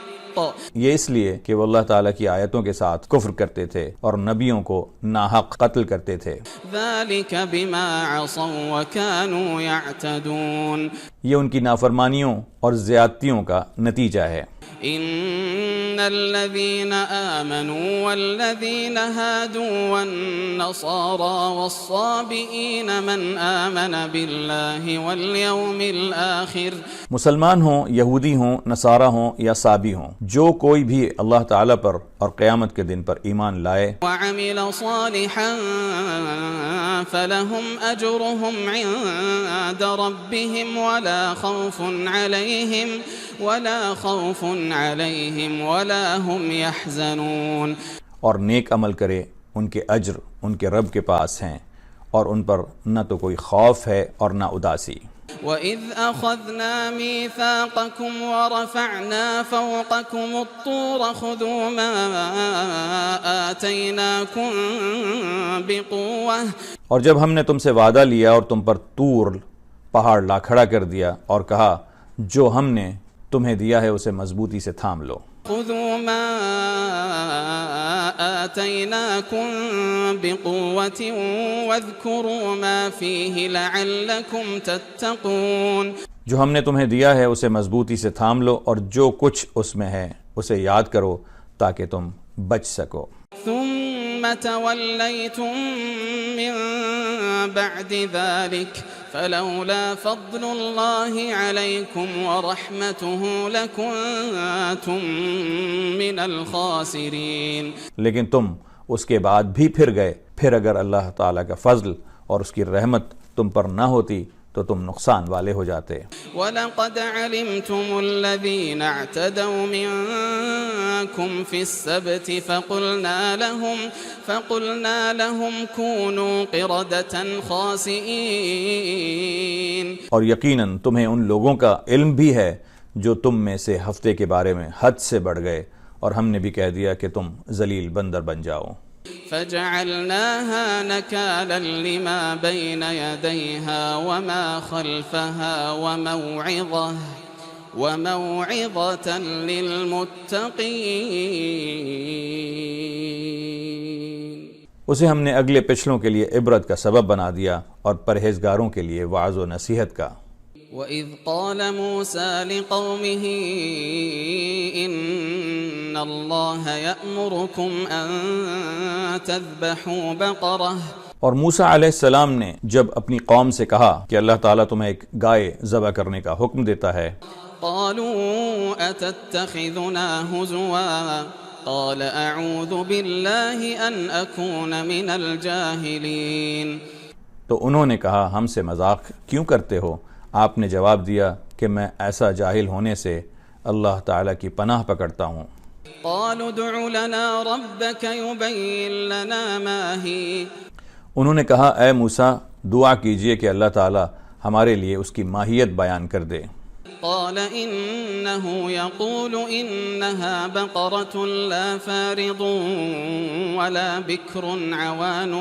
یہ اس لیے کہ وہ اللہ تعالیٰ کی آیتوں کے ساتھ کفر کرتے تھے اور نبیوں کو ناحق قتل کرتے تھے۔ ذلك بما عصوا وكانوا يعتدون۔ یہ ان کی نافرمانیوں اور زیادتیوں کا نتیجہ ہے۔ ان الذين آمنوا والذين هادوا والنصارى والصابئين من آمن بالله واليوم الآخر۔ مسلمان ہوں، یہودی ہوں، نصارہ ہوں یا صابی ہوں، جو کوئی بھی اللہ تعالیٰ پر اور قیامت کے دن پر ایمان لائے وعمل صالحا فلهم أجرهم عند ربهم ولا خوف عليهم ولا هم يحزنون۔ اور نیک عمل کرے، ان کے اجر ان کے رب کے پاس ہیں، اور ان پر نہ تو کوئی خوف ہے اور نہ اداسی۔ وَإِذْ أَخَذْنَا مِيثَاقَكُمْ وَرَفَعْنَا فَوْقَكُمُ الطُّورَ خُذُوا مَا آتَيْنَاكُمْ بِقُوَّةٍ۔ اور جب ہم نے تم سے وعدہ لیا اور تم پر طور پہاڑ لا کھڑا کر دیا اور کہا جو ہم نے تمہیں دیا ہے اسے مضبوطی سے تھام لو۔ خُذُوا مَا آتَيْنَاكُمْ بِقُوَّةٍ وَاذْكُرُوا مَا فِيهِ لَعَلَّكُمْ تَتَّقُونَ۔ جو ہم نے تمہیں دیا ہے اسے مضبوطی سے تھام لو اور جو کچھ اس میں ہے اسے یاد کرو تاکہ تم بچ سکو۔ ثُمَّ تَوَلَّيْتُم مِّن بَعْدِ ذَلِكَ فَلَوْلَا فَضْلُ اللَّهِ عَلَيْكُمْ وَرَحْمَتُهُ لَكُنتُم مِّنَ الْخَاسِرِينَ۔ لیکن تم اس کے بعد بھی پھر گئے، پھر اگر اللہ تعالیٰ کا فضل اور اس کی رحمت تم پر نہ ہوتی تو تم نقصان والے ہو جاتے۔ وَلَقَدْ عَلِمْتُمُ الَّذِينَ اعْتَدَوْا مِنكُمْ فِي السَّبْتِ فَقُلْنَا لَهُمْ كُونُوا قِرَدَةً خَاسِئِينَ۔ اور یقیناً تمہیں ان لوگوں کا علم بھی ہے جو تم میں سے ہفتے کے بارے میں حد سے بڑھ گئے، اور ہم نے بھی کہہ دیا کہ تم ذلیل بندر بن جاؤ۔ فَجَعَلْنَاهَا نَكَالًا لِمَا بَيْنَ يَدَيْهَا وَمَا خَلْفَهَا وَمَوْعِظَةً لِّلْمُتَّقِينَ۔ اسے ہم نے اگلے پچھلوں کے لیے عبرت کا سبب بنا دیا اور پرہیزگاروں کے لیے وعظ و نصیحت کا۔ وَإِذْ قَالَ مُوسَى لِقَوْمِهِ إِنَّ اللَّهَ يَأْمُرُكُمْ أَن تَذْبَحُوا بَقَرَةً، اور موسیٰ علیہ السلام نے جب اپنی قوم سے کہا کہ اللہ تعالیٰ تمہیں ایک گائے ذبح کرنے کا حکم دیتا ہے، قَالُوا أَتَتَّخِذُنَا هُزُوًا قَالَ أَعُوذُ بِاللَّهِ أَنْ أَكُونَ مِنَ الْجَاهِلِينَ، تو انہوں نے کہا ہم سے مذاق کیوں کرتے ہو؟ آپ نے جواب دیا کہ میں ایسا جاہل ہونے سے اللہ تعالیٰ کی پناہ پکڑتا ہوں۔ قَالُوا ادْعُ لَنَا رَبَّكَ يُبَيِّن لَنَا مَا هِيَ، انہوں نے کہا اے موسیٰ دعا کیجئے کہ اللہ تعالیٰ ہمارے لیے اس کی ماہیت بیان کر دے۔ قال إنه يقول إنها بقرة لا فارض ولا بكر عوان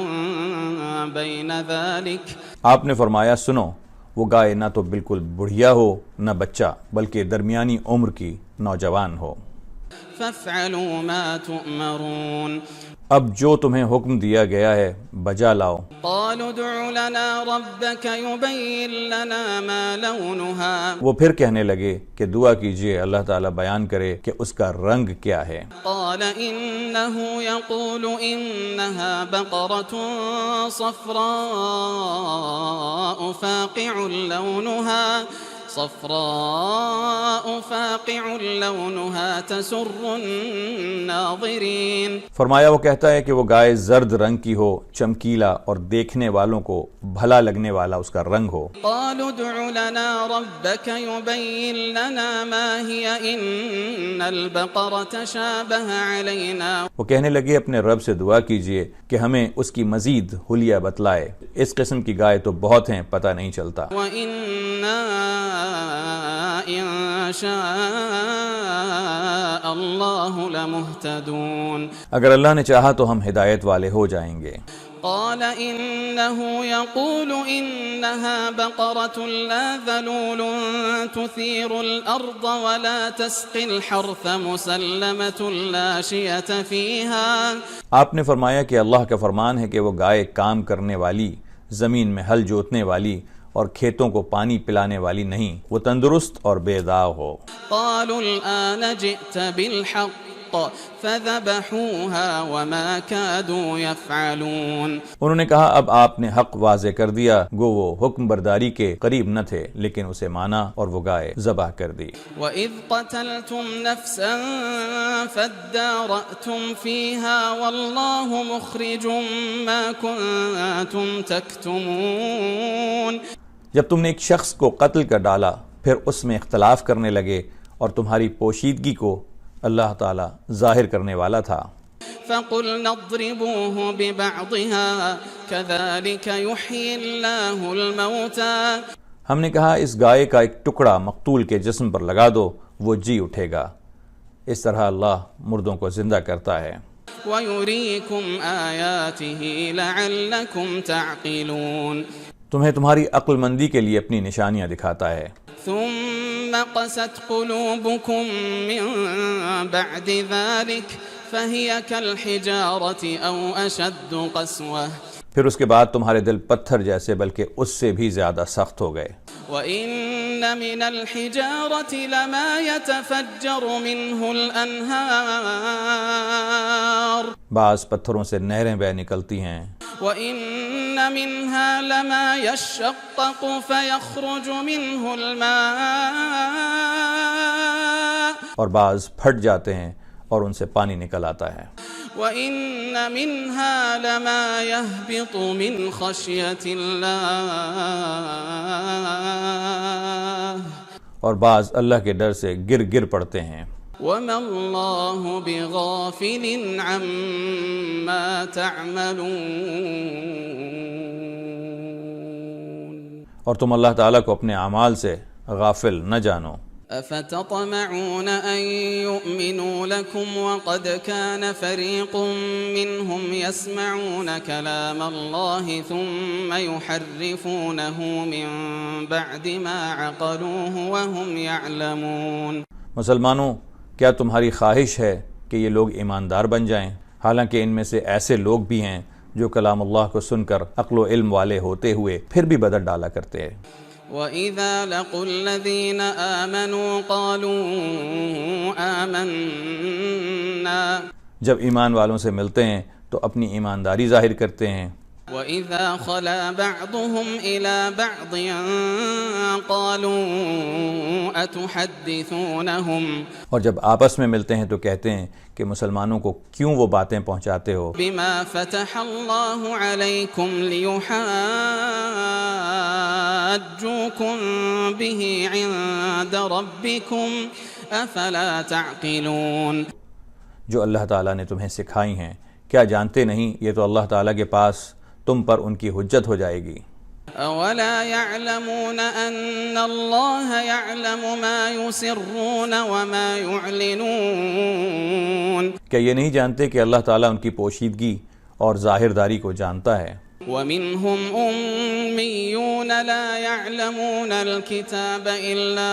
بين ذلك، آپ نے فرمایا سنو وہ گائے نہ تو بالکل بڑھیا ہو نہ بچہ بلکہ درمیانی عمر کی نوجوان ہو۔ فافعلوا ما تؤمرون، اب جو تمہیں حکم دیا گیا ہے بجا لاؤ۔ قالوا ادع لنا ربك يبين لنا ما لونها، وہ پھر کہنے لگے کہ دعا کیجئے اللہ تعالیٰ بیان کرے کہ اس کا رنگ کیا ہے۔ قال إنه يقول إنها بقرة صفراء فاقع لونها تسر الناظرين، فرمایا وہ کہتا ہے کہ وہ گائے زرد رنگ کی ہو، چمکیلا اور دیکھنے والوں کو بھلا لگنے والا اس کا رنگ ہو۔ قالوا ادع لنا ربك يبين لنا ما هي إن البقرة شابه علينا، وہ کہنے لگے اپنے رب سے دعا کیجئے کہ ہمیں اس کی مزید حلیہ بتلائے، اس قسم کی گائے تو بہت ہیں پتہ نہیں چلتا۔ وَإِنَّا إِن شاء اللہ لمہتدون، اگر اللہ نے چاہا تو ہم ہدایت والے ہو جائیں گے۔ قال إنه يقول إنها بقرة لا ذلول تثير الأرض ولا تسقي الحرث مسلمة لا شية فيها، آپ نے فرمایا کہ اللہ کا فرمان ہے کہ وہ گائے کام کرنے والی، زمین میں ہل جوتنے والی اور کھیتوں کو پانی پلانے والی نہیں، وہ تندرست اور بے داغ ہو۔ قالوا الآن جئت بالحق فذبحوها وما كادوا يفعلون، انہوں نے کہا اب آپ نے حق واضح کر دیا، گو وہ حکم برداری کے قریب نہ تھے لیکن اسے مانا اور وہ گائے ذبح کر دی۔ وَإِذْ قَتَلْتُمْ نَفْسًا فَادَّارَأْتُمْ فِيهَا وَاللَّهُ مُخْرِجٌ مَا كُنْتُمْ تَكْتُمُونَ، جب تم نے ایک شخص کو قتل کر ڈالا پھر اس میں اختلاف کرنے لگے اور تمہاری پوشیدگی کو اللہ تعالیٰ ظاہر کرنے والا تھا۔ فَقُلْنَا اضْرِبُوهُ بِبَعْضِهَا كَذَلِكَ يُحْيِي اللَّهُ الْمَوْتَى، ہم نے کہا اس گائے کا ایک ٹکڑا مقتول کے جسم پر لگا دو وہ جی اٹھے گا، اس طرح اللہ مردوں کو زندہ کرتا ہے۔ وَيُرِيكُمْ آيَاتِهِ لَعَلَّكُمْ تَعْقِلُونَ، تمہیں تمہاری عقل مندی کے لیے اپنی نشانیاں دکھاتا ہے۔ ثم قست قلوبكم من بعد ذلك فهي كالحجارة أو أشد قسوة، پھر اس کے بعد تمہارے دل پتھر جیسے بلکہ اس سے بھی زیادہ سخت ہو گئے۔ وَإِنَّ مِنَ الْحِجَارَةِ لَمَا يَتَفَجَّرُ مِنْهُ الْأَنْهَارُ، بعض پتھروں سے نہریں بہہ نکلتی ہیں۔ وَإِنَّ مِنْهَا لَمَا يَشَّقَّقُ فَيَخْرُجُ مِنْهُ الْمَاءُ، اور بعض پھٹ جاتے ہیں اور ان سے پانی نکل آتا ہے۔ وَإِنَّ مِنْهَا لَمَا يَهْبِطُ مِنْ خَشْيَةِ اللَّهِ، اور بعض اللہ کے ڈر سے گر پڑتے ہیں۔ وَمَا اللَّهُ بِغَافِلٍ عَمَّا تَعْمَلُونَ، اور تم اللہ تعالیٰ کو اپنے اعمال سے غافل نہ جانو۔ أفتطمعون أن يؤمنوا لكم وقد كان فريق منهم يسمعون كلام الله ثم يحرفونه من بعد ما عقلوه وهم يعلمون، مسلمانوں کیا تمہاری خواہش ہے کہ یہ لوگ ایماندار بن جائیں حالانکہ ان میں سے ایسے لوگ بھی ہیں جو کلام اللہ کو سن کر عقل و علم والے ہوتے ہوئے پھر بھی بدل ڈالا کرتے ہیں۔ وَإِذَا لَقُوا الَّذِينَ آمَنُوا قَالُوا آمَنَّا جب ایمان والوں سے ملتے ہیں تو اپنی ایمانداری ظاہر کرتے ہیں. وَإِذَا خَلَا بَعْضُهُمْ إِلَى بَعْضٍ قَالُوا أَتُحَدِّثُونَهُمْ اور جب آپس میں ملتے ہیں تو کہتے ہیں کہ مسلمانوں کو کیوں وہ باتیں پہنچاتے ہو بِمَا فَتَحَ اللَّهُ عَلَيْكُمْ لِيُحَاجُّوكُمْ بِهِ عِندَ رَبِّكُمْ أَفَلَا تَعْقِلُونَ جو اللہ تعالیٰ نے تمہیں سکھائی ہیں. کیا جانتے نہیں یہ تو اللہ تعالیٰ کے پاس تم پر ان کی حجت ہو جائے گی. أَوَلَا يَعْلَمُونَ أَنَّ اللَّهَ يَعْلَمُ مَا يُسِرُّونَ وَمَا يُعْلِنُونَ کیا یہ نہیں جانتے کہ اللہ تعالیٰ ان کی پوشیدگی اور ظاہرداری کو جانتا ہے. وَمِنْهُمْ أُمِّيُّونَ لَا يَعْلَمُونَ الْكِتَابَ إِلَّا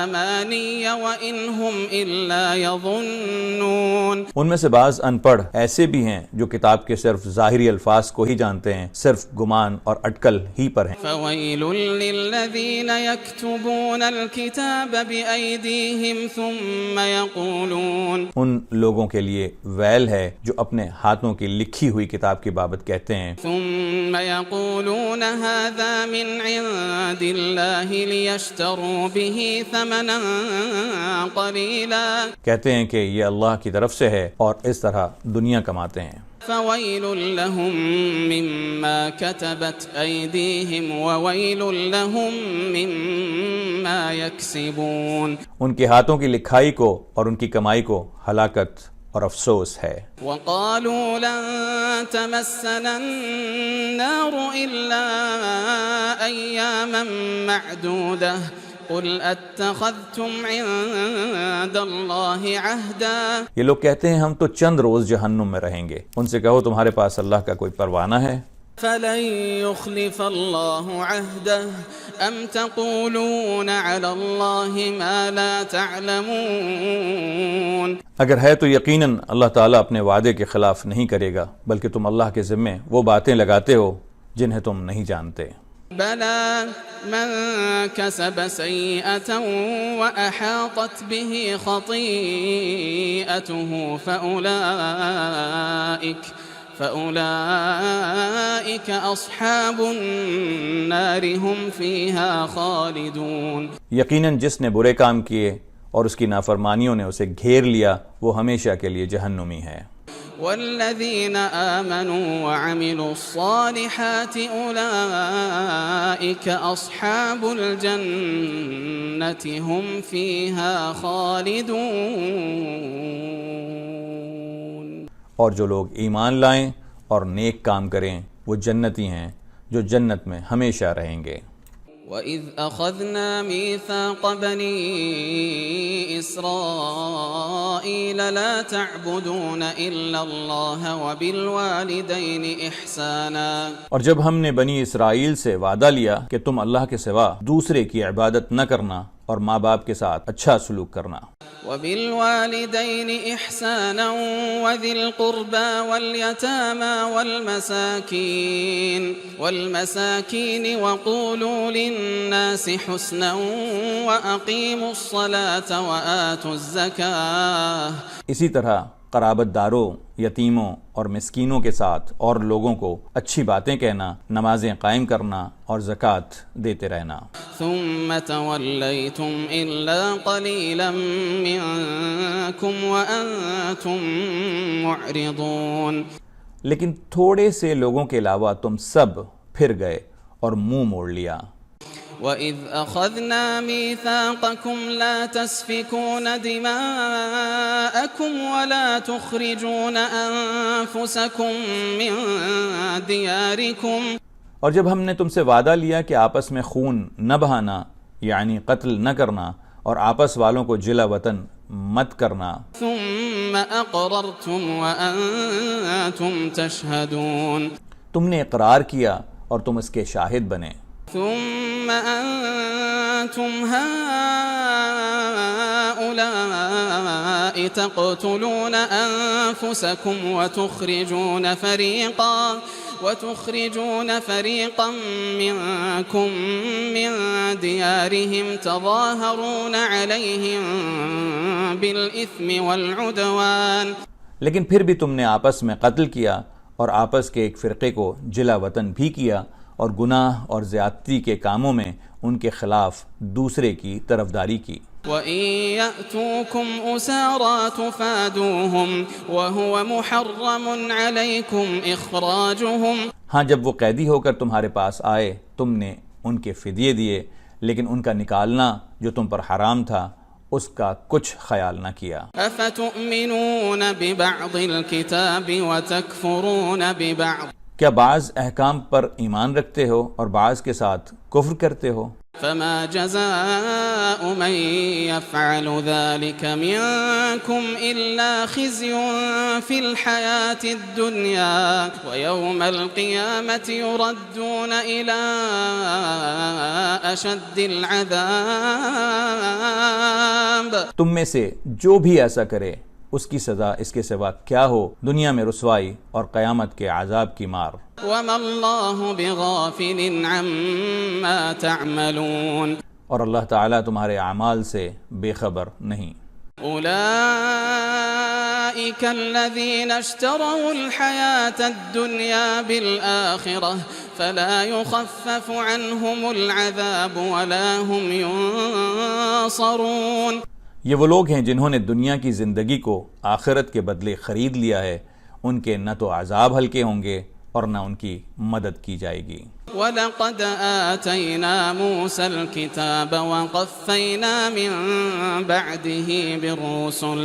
أَمَانِيَّ وَإِنْ هُمْ إِلَّا يَظُنُّونَ ان میں سے بعض ان پڑھ ایسے بھی ہیں جو کتاب کے صرف ظاہری الفاظ کو ہی جانتے ہیں، صرف گمان اور اٹکل ہی پر ہیں. فَوَيْلٌ لِّلَّذِينَ يَكْتُبُونَ الْكِتَابَ بِأَيْدِيهِمْ ثُمَّ يَقُولُونَ ان لوگوں کے لیے ویل ہے جو اپنے ہاتھوں کی لکھی ہوئی کتاب کی بابت کہتے ہیں ثم يقولون هذا من عند الله ليشتروا به ثمنا قليلا کہتے ہیں کہ یہ اللہ کی طرف سے ہے اور اس طرح دنیا کماتے ہیں. فويل لهم مما كتبت أيديهم وويل لهم مما يكسبون ان کے ہاتھوں کی لکھائی کو اور ان کی کمائی کو ہلاکت اور افسوس ہے. وقالوا لن تمسنا النار إلا أياما معدودة قل اتخذتم عند الله عهدا یہ لوگ کہتے ہیں ہم تو چند روز جہنم میں رہیں گے. ان سے کہو تمہارے پاس اللہ کا کوئی پروانہ ہے؟ فلن يخلف الله عهده أم تقولون على الله ما لا تعلمون اگر ہے تو یقیناً اللہ تعالیٰ اپنے وعدے کے خلاف نہیں کرے گا، بلکہ تم اللہ کے ذمے وہ باتیں لگاتے ہو جنہیں تم نہیں جانتے. بلى من كسب سيئة وأحاطت به خطيئته فأولئك أصحاب النار هم فيها خالدون یقیناً جس نے برے کام کیے اور اس کی نافرمانیوں نے اسے گھیر لیا وہ ہمیشہ کے لیے جہنمی ہے. والذين آمنوا وعملوا الصالحات أولئك أصحاب الجنة هم فيها خالدون اور جو لوگ ایمان لائیں اور نیک کام کریں وہ جنتی ہیں جو جنت میں ہمیشہ رہیں گے. وَإِذْ أَخَذْنَا مِيثَاقَ بَنِي إِسْرَائِيلَ لَا تَعْبُدُونَ إِلَّا اللَّهَ وَبِالْوَالِدَيْنِ إِحْسَانًا اور جب ہم نے بنی اسرائیل سے وعدہ لیا کہ تم اللہ کے سوا دوسرے کی عبادت نہ کرنا اور ماں باپ کے ساتھ اچھا سلوک کرنا. وَبِالْوَالِدَيْنِ إِحْسَانًا وَذِي الْقُرْبَى وَالْيَتَامَى وَالْمَسَاكِينِ وَقُولُوا لِلنَّاسِ حُسْنًا وَأَقِيمُوا الصَّلَاةَ وَآتُوا الزَّكَاةَ اسی طرح قرابت داروں، یتیموں اور مسکینوں کے ساتھ اور لوگوں کو اچھی باتیں کہنا، نمازیں قائم کرنا اور زکوٰۃ دیتے رہنا. ثم توليتم إلا قليلا منكم وأنتم معرضون لیکن تھوڑے سے لوگوں کے علاوہ تم سب پھر گئے اور منہ موڑ لیا. وَإِذْ أَخَذْنَا مِيثَاقَكُمْ لَا تَسْفِكُونَ دِمَاءَكُمْ وَلَا تُخْرِجُونَ أَنفُسَكُمْ مِنْ دِيَارِكُمْ اور جب ہم نے تم سے وعدہ لیا کہ آپس میں خون نہ بہانا یعنی قتل نہ کرنا اور آپس والوں کو جلا وطن مت کرنا، ثُمَّ أَقْرَرْتُمْ وَأَنْتُمْ تَشْهَدُونَ تم نے اقرار کیا اور تم اس کے شاہد بنے. ثم أنتم هؤلاء تقتلون أنفسكم وتخرجون فريقا منكم من ديارهم تظاهرون عليهم بالإثم والعدوان. لیکن پھر بھی تم نے آپس میں قتل کیا اور آپس کے ایک فرقے کو جلا وطن بھی کیا اور گناہ اور زیادتی کے کاموں میں ان کے خلاف دوسرے کی طرفداری کی. وَإِن يَأْتُوكُمْ أُسَارَىٰ تُفَادُوهُمْ وَهُوَ مُحَرَّمٌ عَلَيْكُمْ إِخْرَاجُهُمْ. ہاں جب وہ قیدی ہو کر تمہارے پاس آئے تم نے ان کے فدیے دیے لیکن ان کا نکالنا جو تم پر حرام تھا اس کا کچھ خیال نہ کیا. أَفَتُؤْمِنُونَ بِبَعْضِ الْكِتَابِ وَتَكْفُرُونَ بِبَعْضٍ. کیا بعض احکام پر ایمان رکھتے ہو اور بعض کے ساتھ کفر کرتے ہو؟ فما جزاء من يفعل ذلك منكم إلا خزي في الحياة الدنيا ويوم القيامة يردون إلى أشد العذاب. تم میں سے جو بھی ایسا کرے اس کی سزا اس کے سوا کیا ہو، دنیا میں رسوائی اور قیامت کے عذاب کی مار. وما اللہ بغافل عما تعملون. اور اللہ تعالیٰ تمہارے اعمال سے بے خبر نہیں. اولئک الذین اشتروا الحیاة الدنیا بالآخرة فلا يخفف عنهم العذاب ولا هم ينصرون. یہ وہ لوگ ہیں جنہوں نے دنیا کی زندگی کو آخرت کے بدلے خرید لیا ہے، ان کے نہ تو عذاب ہلکے ہوں گے اور نہ ان کی مدد کی جائے گی. وَلَقَدْ آتَيْنَا مُوسَى الْكِتَابَ وَقَفَّيْنَا مِن بَعْدِهِ بِالرُّسُلِ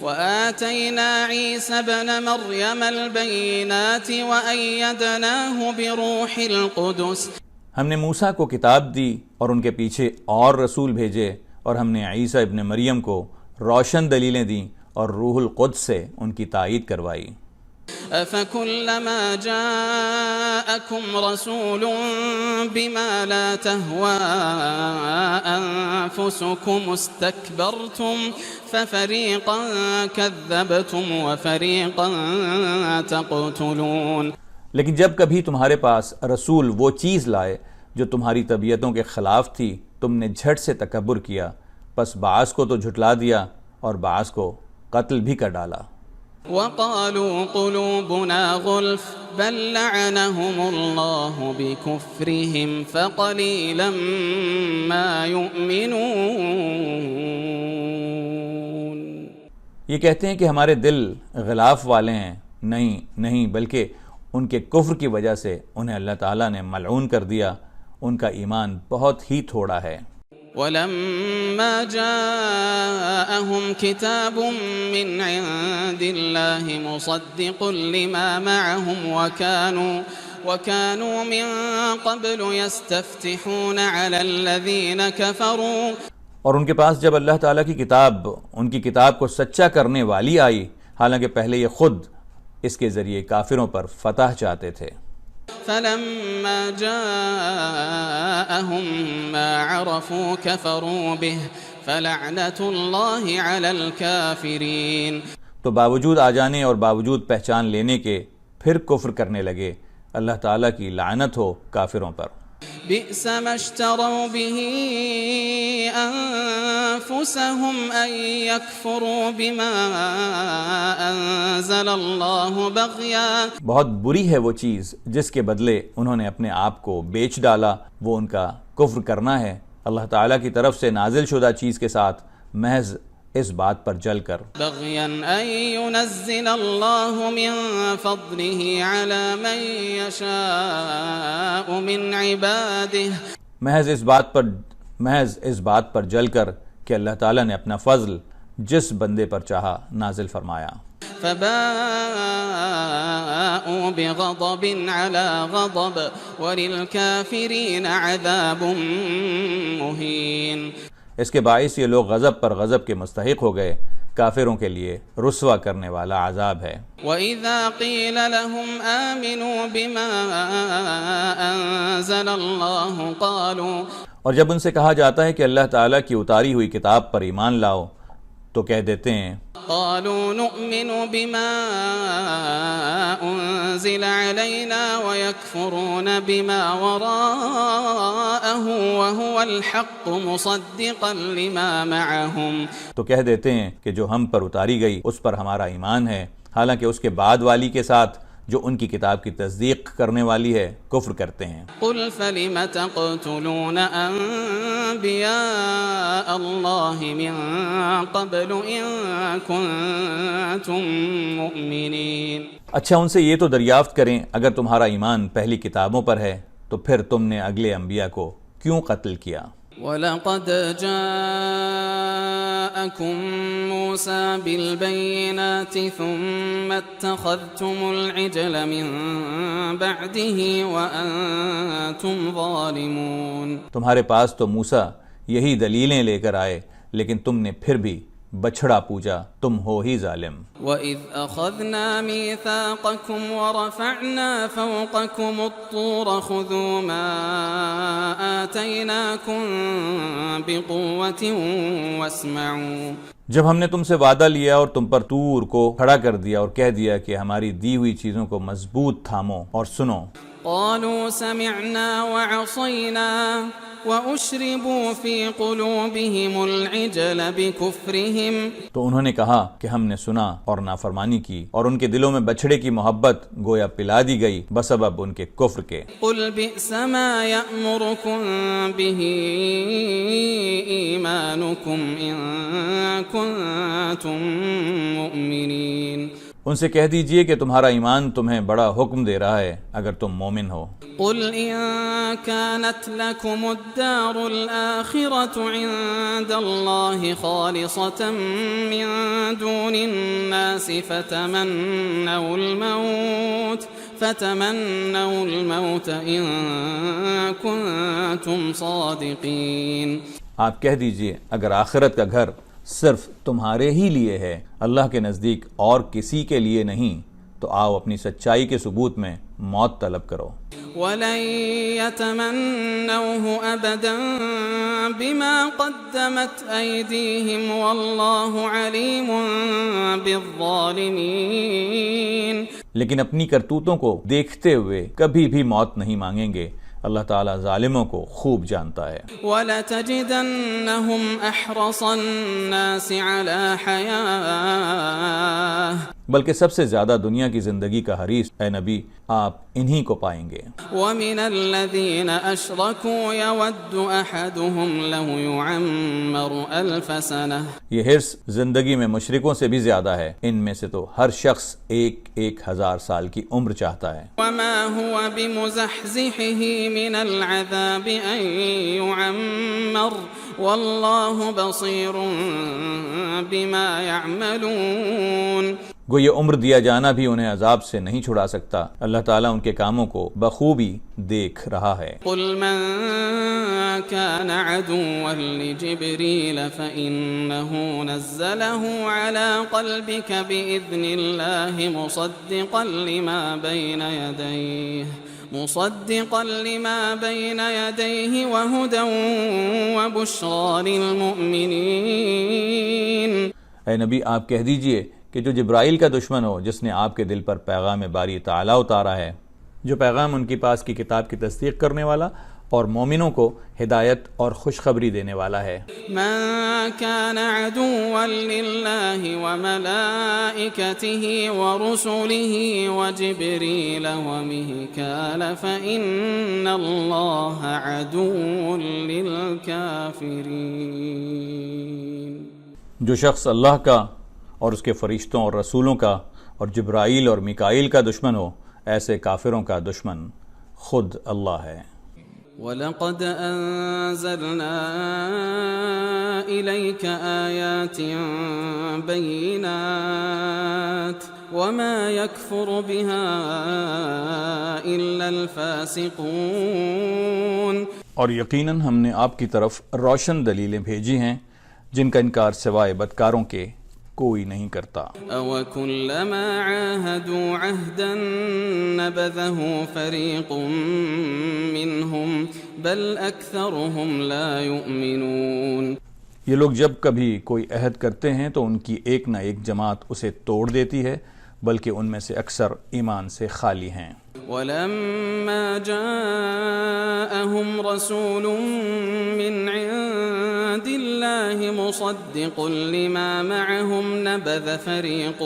وَآتَيْنَا عِيسَى ابْنَ مَرْيَمَ الْبَيِّنَاتِ وَأَيَّدْنَاهُ بِرُوحِ الْقُدُسِ. ہم نے موسیٰ کو کتاب دی اور ان کے پیچھے اور رسول بھیجے اور ہم نے عیسیٰ ابن مریم کو روشن دلیلیں دیں اور روح القدس سے ان کی تائید کروائی. أَفَكُلَّمَا جَاءَكُمْ رَسُولٌ بِمَا لَا تَهْوَىٰ أَنفُسُكُمُ اسْتَكْبَرْتُمْ فَفَرِيقًا كَذَّبْتُمْ وَفَرِيقًا تَقْتُلُونَ. لیکن جب کبھی تمہارے پاس رسول وہ چیز لائے جو تمہاری طبیعتوں کے خلاف تھی تم نے جھٹ سے تکبر کیا، پس بعض کو تو جھٹلا دیا اور بعض کو قتل بھی کر ڈالا. وَقَالُوا قُلُوبُنَا غُلْفٌ بَل لَّعَنَهُمُ اللَّهُ بِكُفْرِهِمْ فَقَلِيلًا مَّا يُؤْمِنُونَ. یہ کہتے ہیں کہ ہمارے دل غلاف والے ہیں. نہیں بلکہ ان کے کفر کی وجہ سے انہیں اللہ تعالیٰ نے ملعون کر دیا، ان کا ایمان بہت ہی تھوڑا ہے. وَلَمَّا جَاءَهُمْ كِتَابٌ مِّنْ عِندِ اللَّهِ مُصَدِّقٌ لِّمَا مَعَهُمْ وَكَانُوا مِن قَبْلُ يَسْتَفْتِحُونَ عَلَى الَّذِينَ كَفَرُوا. اور ان کے پاس جب اللہ تعالیٰ کی کتاب ان کی کتاب کو سچا کرنے والی آئی، حالانکہ پہلے یہ خود اس کے ذریعے کافروں پر فتح چاہتے تھے. فَلَمَّا جَاءَهُم مَّا عَرَفُوا كَفَرُوا بِهِ فَلَعْنَةُ اللَّهِ عَلَى الْكَافِرِينَ. تو باوجود آ جانے اور باوجود پہچان لینے کے پھر کفر کرنے لگے. اللہ تعالیٰ کی لعنت ہو کافروں پر. بئس ما اشتروا به أنفسهم أن يكفروا بما أنزل الله بغيا. بہت بری ہے وہ چیز جس کے بدلے انہوں نے اپنے آپ کو بیچ ڈالا، وہ ان کا کفر کرنا ہے اللہ تعالیٰ کی طرف سے نازل شدہ چیز کے ساتھ محض اس بات پر جل کر. بغيا أن ينزل الله من فضله على من يشاء من عباده. محض اس بات پر جل کر کہ اللہ تعالیٰ نے اپنا فضل جس بندے پر چاہا نازل فرمایا. فباءوا بغضب على غضب وللكافرين عذاب مهين. اس کے باعث یہ لوگ غضب پر غضب کے مستحق ہو گئے، کافروں کے لیے رسوا کرنے والا عذاب ہے. وَإِذَا قِيلَ لَهُمْ آمِنُوا بِمَا أَنزَلَ اللَّهُ قَالُوا. اور جب ان سے کہا جاتا ہے کہ اللہ تعالیٰ کی اتاری ہوئی کتاب پر ایمان لاؤ تو کہہ دیتے ہیں قالوا نؤمن بما أنزل علينا ويكفرون بما وراءه وهو الحق مصدقا لما معهم. تو کہہ دیتے ہیں کہ جو ہم پر اتاری گئی اس پر ہمارا ایمان ہے، حالانکہ اس کے بعد والی کے ساتھ جو ان کی کتاب کی تصدیق کرنے والی ہے کفر کرتے ہیں. قل فلم تقتلون انبیاء اللہ من قبل ان کنتم مؤمنین. اچھا ان سے یہ تو دریافت کریں اگر تمہارا ایمان پہلی کتابوں پر ہے تو پھر تم نے اگلے انبیاء کو کیوں قتل کیا؟ وَلَقَدْ جَاءَكُم مُوسَى بِالْبَيِّنَاتِ ثُمَّ اتَّخَذْتُمُ الْعِجْلَ مِن بَعْدِهِ وَأَنتُمْ ظَالِمُونَ. تمہارے پاس تو موسیٰ یہی دلیلیں لے کر آئے لیکن تم نے پھر بھی بچھڑا پوجا، تم ہو ہی ظالم. وَإِذْ أَخَذْنَا مِيثَاقَكُمْ وَرَفَعْنَا فَوْقَكُمُ الطُّورَ خُذُوا مَا آتَيْنَاكُمْ بِقُوَّةٍ وَاسْمَعُوا. جب ہم نے تم سے وعدہ لیا اور تم پر طور کو کھڑا کر دیا اور کہہ دیا کہ ہماری دی ہوئی چیزوں کو مضبوط تھامو اور سنو. قالوا سمعنا وعصينا وأشربوا في قلوبهم العجل بكفرهم. تو انہوں نے کہا کہ ہم نے سنا اور نافرمانی کی اور ان کے دلوں میں بچھڑے کی محبت گویا پلا دی گئی بسبب ان کے کفر کے. قل بئس ما يأمركم به إيمانكم إن كنتم مؤمنين. ان سے کہہ دیجئے کہ تمہارا ایمان تمہیں بڑا حکم دے رہا ہے اگر تم مومن ہو. قل إن كانت لكم الدار الآخرة عند الله خالصة من دون الناس فتمنوا الموت إن كنتم صادقين. آپ کہہ دیجئے اگر آخرت کا گھر صرف تمہارے ہی لیے ہے، اللہ کے نزدیک اور کسی کے لیے نہیں، تو آؤ اپنی سچائی کے ثبوت میں موت طلب کرو. وَلَن يَتَمَنَّوْهُ أَبَدًا بِمَا قَدَّمَتْ أَيْدِيهِمْ وَاللَّهُ عَلِيمٌ بِالظَّالِمِينَ. لیکن اپنی کرتوتوں کو دیکھتے ہوئے کبھی بھی موت نہیں مانگیں گے، اللہ تعالیٰ ظالموں کو خوب جانتا ہے. وَلَتَجِدَنَّهُمْ أَحْرَصَ النَّاسِ عَلَى حَيَاةٍ. بلکہ سب سے زیادہ دنیا کی زندگی کا حریص اے نبی آپ انہی کو پائیں گے. وَمِنَ الَّذِينَ أَشْرَكُوا يَوَدُّ أَحَدُهُمْ لَوْ يُعَمَّرُ أَلْفَ سَنَةٍ. یہ حرص زندگی میں مشرکوں سے بھی زیادہ ہے، ان میں سے تو ہر شخص 1000 سال کی عمر چاہتا ہے. وَمَا هُوَ بِمُزَحْزِحِهِ مِنَ الْعَذَابِ أَن يُعَمَّرَ وَاللَّهُ بَصِيرٌ بِمَا يَعْمَلُونَ. گو یہ عمر دیا جانا بھی انہیں عذاب سے نہیں چھڑا سکتا، اللہ تعالیٰ ان کے کاموں کو بخوبی دیکھ رہا ہے. قل من كان عدوا لجبريل فإنه نزله على قلبك بإذن الله مصدقا لما بين يديه وهدى وبشرى للمؤمنين. اے نبی آپ کہہ دیجئے کہ جو جبرائیل کا دشمن ہو، جس نے آپ کے دل پر پیغام باری تعالیٰ اتارا ہے، جو پیغام ان کے پاس کی کتاب کی تصدیق کرنے والا اور مومنوں کو ہدایت اور خوشخبری دینے والا ہے. من كان عدوا لله وملائكته ورسله وجبريل وميكال فإن الله عدو للكافرين. جو شخص اللہ کا اور اس کے فرشتوں اور رسولوں کا اور جبرائیل اور میکائیل کا دشمن ہو، ایسے کافروں کا دشمن خود اللہ ہے. وَلَقَدْ أَنزَلْنَا إِلَيْكَ آيَاتٍ بَيِّنَاتٍ وَمَا يَكْفُرُ بِهَا إِلَّا الْفَاسِقُونَ. اور یقیناً ہم نے آپ کی طرف روشن دلیلیں بھیجی ہیں جن کا انکار سوائے بدکاروں کے کوئی نہیں کرتا. أَوَكُلَّمَا عَاهَدُوا عَهْدًا نَبَذَهُ فَرِيقٌ مِّنْهُمْ بَلْ أَكْثَرُهُمْ لَا يُؤْمِنُونَ. یہ لوگ جب کبھی کوئی عہد کرتے ہیں تو ان کی ایک نہ ایک جماعت اسے توڑ دیتی ہے، بلکہ ان میں سے اکثر ایمان سے خالی ہیں۔ وَلَمَّا جَاءَهُمْ رَسُولٌ مِّنْ عِندِ اللَّهِ مُصَدِّقٌ لِّمَا مَعَهُمْ نَبَذَ فَرِيقٌ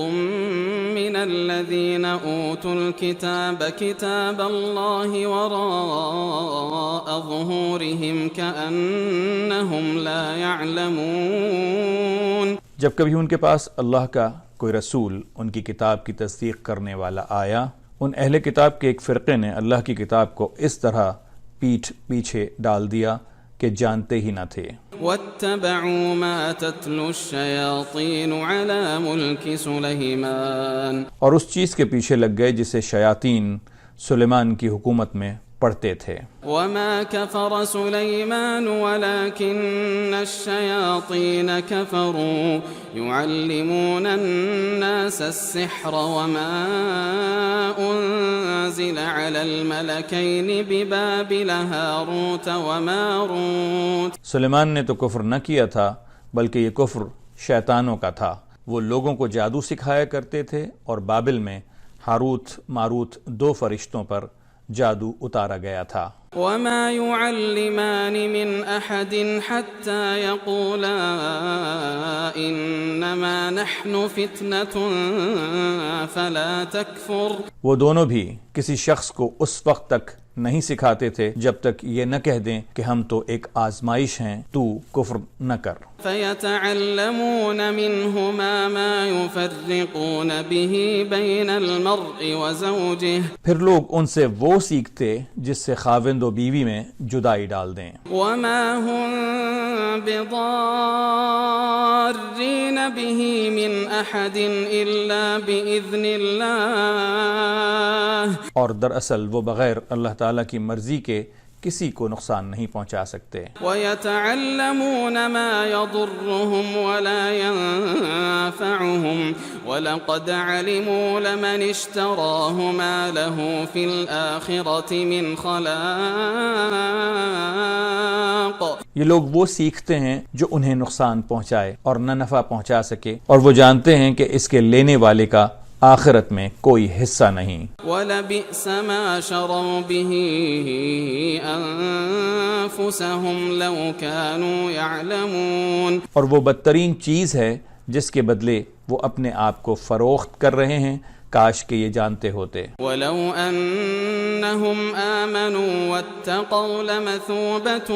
مِّنَ الَّذِينَ أُوتُوا الْكِتَابَ كِتَابَ اللَّهِ وَرَاءَ ظُهُورِهِمْ كَأَنَّهُمْ لَا يَعْلَمُونَ۔ جب کبھی ان کے پاس اللہ کا کوئی رسول ان کی کتاب کی تصدیق کرنے والا آیا، ان اہل کتاب کے ایک فرقے نے اللہ کی کتاب کو اس طرح پیٹھ پیچھے ڈال دیا کہ جانتے ہی نہ تھے۔ وَاتَّبَعُوا مَا تَتْلُو الشَّيَاطِينُ عَلَى مُلْكِ سُلَيْمَانَ، اور اس چیز کے پیچھے لگ گئے جسے شیاطین سلیمان کی حکومت میں پڑھتے تھے۔ وَمَا كَفَرَ سُلَيْمَانُ وَلَكِنَّ الشَّيَاطِينَ كَفَرُوا يُعَلِّمُونَ النَّاسَ السِّحْرَ وَمَا أُنزِلَ عَلَى الْمَلَكَيْنِ بِبَابِلَ هَاروتَ وَمَاروتَ۔ سلیمان نے تو کفر نہ کیا تھا، بلکہ یہ کفر شیطانوں کا تھا۔ وہ لوگوں کو جادو سکھایا کرتے تھے، اور بابل میں ہاروت ماروت دو فرشتوں پر جادو اتارا گیا تھا۔ وَمَا يُعَلِّمَانِ مِنْ أَحَدٍ حَتَّى يَقُولَا إِنَّمَا نَحْنُ فِتْنَةٌ فَلَا تَكْفُرْ۔ وہ دونوں بھی کسی شخص کو اس وقت تک نہیں سکھاتے تھے جب تک یہ نہ کہہ دیں کہ ہم تو ایک آزمائش ہیں، تو کفر نہ کر۔ فَيَتَعَلَّمُونَ مِنْهُمَا مَا يُفَرِّقُونَ بِهِ بَيْنَ الْمَرْءِ وَزَوْجِهِ، پھر لوگ ان سے وہ سیکھتے جس سے خاوند و بیوی میں جدائی ڈال دیں۔ وَمَا هُمْ بِضَارِّينَ بِهِ مِنْ أَحَدٍ إِلَّا بِإِذْنِ اللَّهِ، اور دراصل وہ بغیر اللہ تعالیٰ کی مرضی کے کسی کو نقصان نہیں پہنچا سکتے۔ وَيَتَعَلَّمُونَ مَا يَضُرُّهُمْ وَلَا يَنفَعُهُمْ وَلَقَدْ عَلِمُوا لَمَنِ اشْتَرَاهُ مَا لَهُ فِي الْآخِرَةِ مِنْ خَلَاقٍ۔ یہ لوگ وہ سیکھتے ہیں جو انہیں نقصان پہنچائے اور نہ نفع پہنچا سکے، اور وہ جانتے ہیں کہ اس کے لینے والے کا آخرت میں کوئی حصہ نہیں۔ وَلَبِئْسَ مَا شَرَوْا بِهِ أَنفُسَهُمْ لَوْ كَانُوا يَعْلَمُونَ، اور وہ بدترین چیز ہے جس کے بدلے وہ اپنے آپ کو فروخت کر رہے ہیں، کاش کہ یہ جانتے ہوتے۔ وَلَوْ أَنَّهُمْ آمَنُوا وَاتَّقَوْا لَمَثُوبَةٌ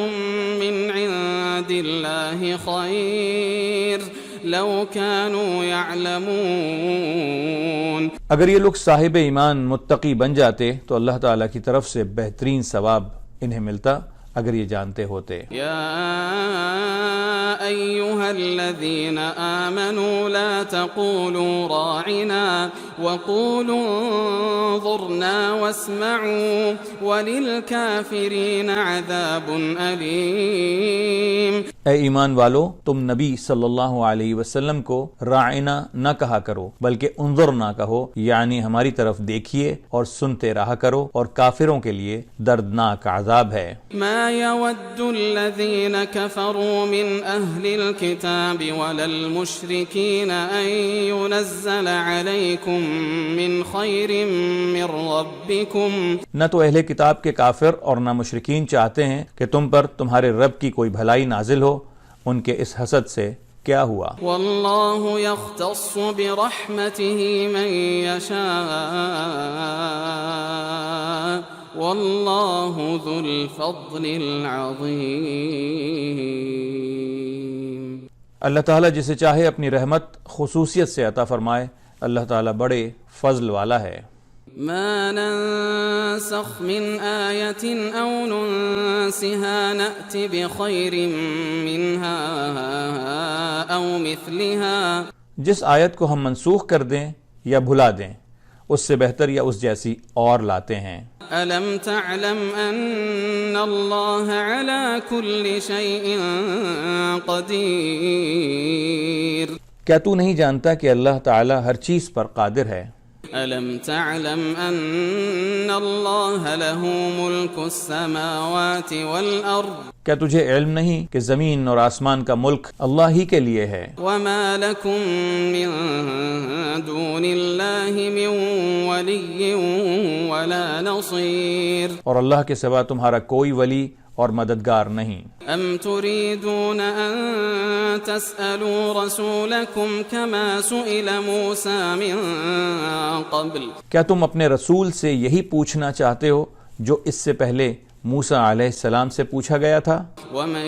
مِّنْ عِندِ اللَّهِ خَيْرٌ لَوْ كَانُوا يَعْلَمُونَ۔ اگر یہ لوگ صاحب ایمان متقی بن جاتے تو اللہ تعالیٰ کی طرف سے بہترین ثواب انہیں ملتا اگر یہ جانتے ہوتے۔ یا ایھا الذین آمنوا لا تقولوا راعنا وقولوا انظرنا واسمعوا وللکافرین عذاب علیم۔ اے ایمان والو، تم نبی صلی اللہ علیہ وسلم کو راعنا نہ کہا کرو بلکہ انظرنا کہو، یعنی ہماری طرف دیکھیے اور سنتے رہا کرو، اور کافروں کے لیے دردناک عذاب ہے۔ ما يود الذين كفروا من أهل الكتاب ولا المشركين أن ينزل عليكم من خير من ربكم۔ نہ تو اہل کتاب کے کافر اور نہ مشرکین چاہتے ہیں کہ تم پر تمہارے رب کی کوئی بھلائی نازل ہو، ان کے اس حسد سے کیا ہوا؟ واللہ یختص برحمته من یشاء واللہ ذو الفضل العظیم۔ اللہ تعالیٰ جسے چاہے اپنی رحمت خصوصیت سے عطا فرمائے، اللہ تعالیٰ بڑے فضل والا ہے۔ ما ننسخ من آیت او ننسها نأت بخیر منها او مثلها، جس آیت کو ہم منسوخ کر دیں یا بھلا دیں، اس سے بہتر یا اس جیسی اور لاتے ہیں۔ ألم تعلم أن الله على كل شيء قدير، کیا تو نہیں جانتا کہ اللہ تعالی ہر چیز پر قادر ہے؟ ألم تعلم أن الله له ملك السماوات والأرض کیا تجھے علم نہیں کہ زمین اور آسمان کا ملک اللہ ہی کے لیے ہے؟ وما لكم من دون الله من ولي ولا نصير اور اللہ کے سوا تمہارا کوئی ولی اور مددگار نہیں۔ أم تريدون أن تسألوا رسولكم كما سئل موسى من قبل کیا تم اپنے رسول سے یہی پوچھنا چاہتے ہو جو اس سے پہلے موسیٰ علیہ السلام سے پوچھا گیا تھا؟ ومن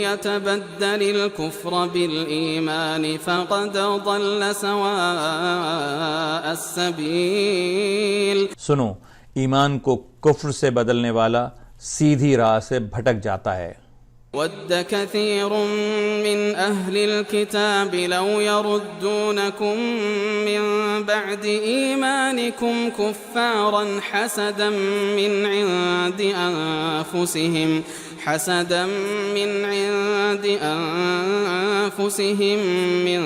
يتبدل الكفر بالإيمان فقد ضل سواء السبيل سنو، ایمان کو کفر سے بدلنے والا سیدھی راہ سے بھٹک جاتا ہے۔ ود كثير من أهل الكتاب لو يردونكم من بعد إيمانكم كفارا حسدا من عند أنفسهم من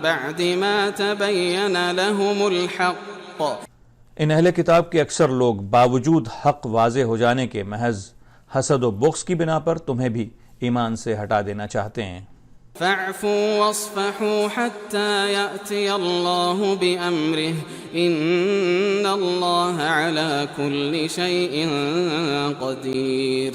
بعد ما تبين لهم الحق۔ ان اہل کتاب کے اکثر لوگ باوجود حق واضح ہو جانے کے محض حسد و بغض کی بنا پر تمہیں بھی ایمان سے ہٹا دینا چاہتے ہیں۔ فاعفوا واصفحوا حتى يأتي الله بأمره إن الله على كل شيء قدير۔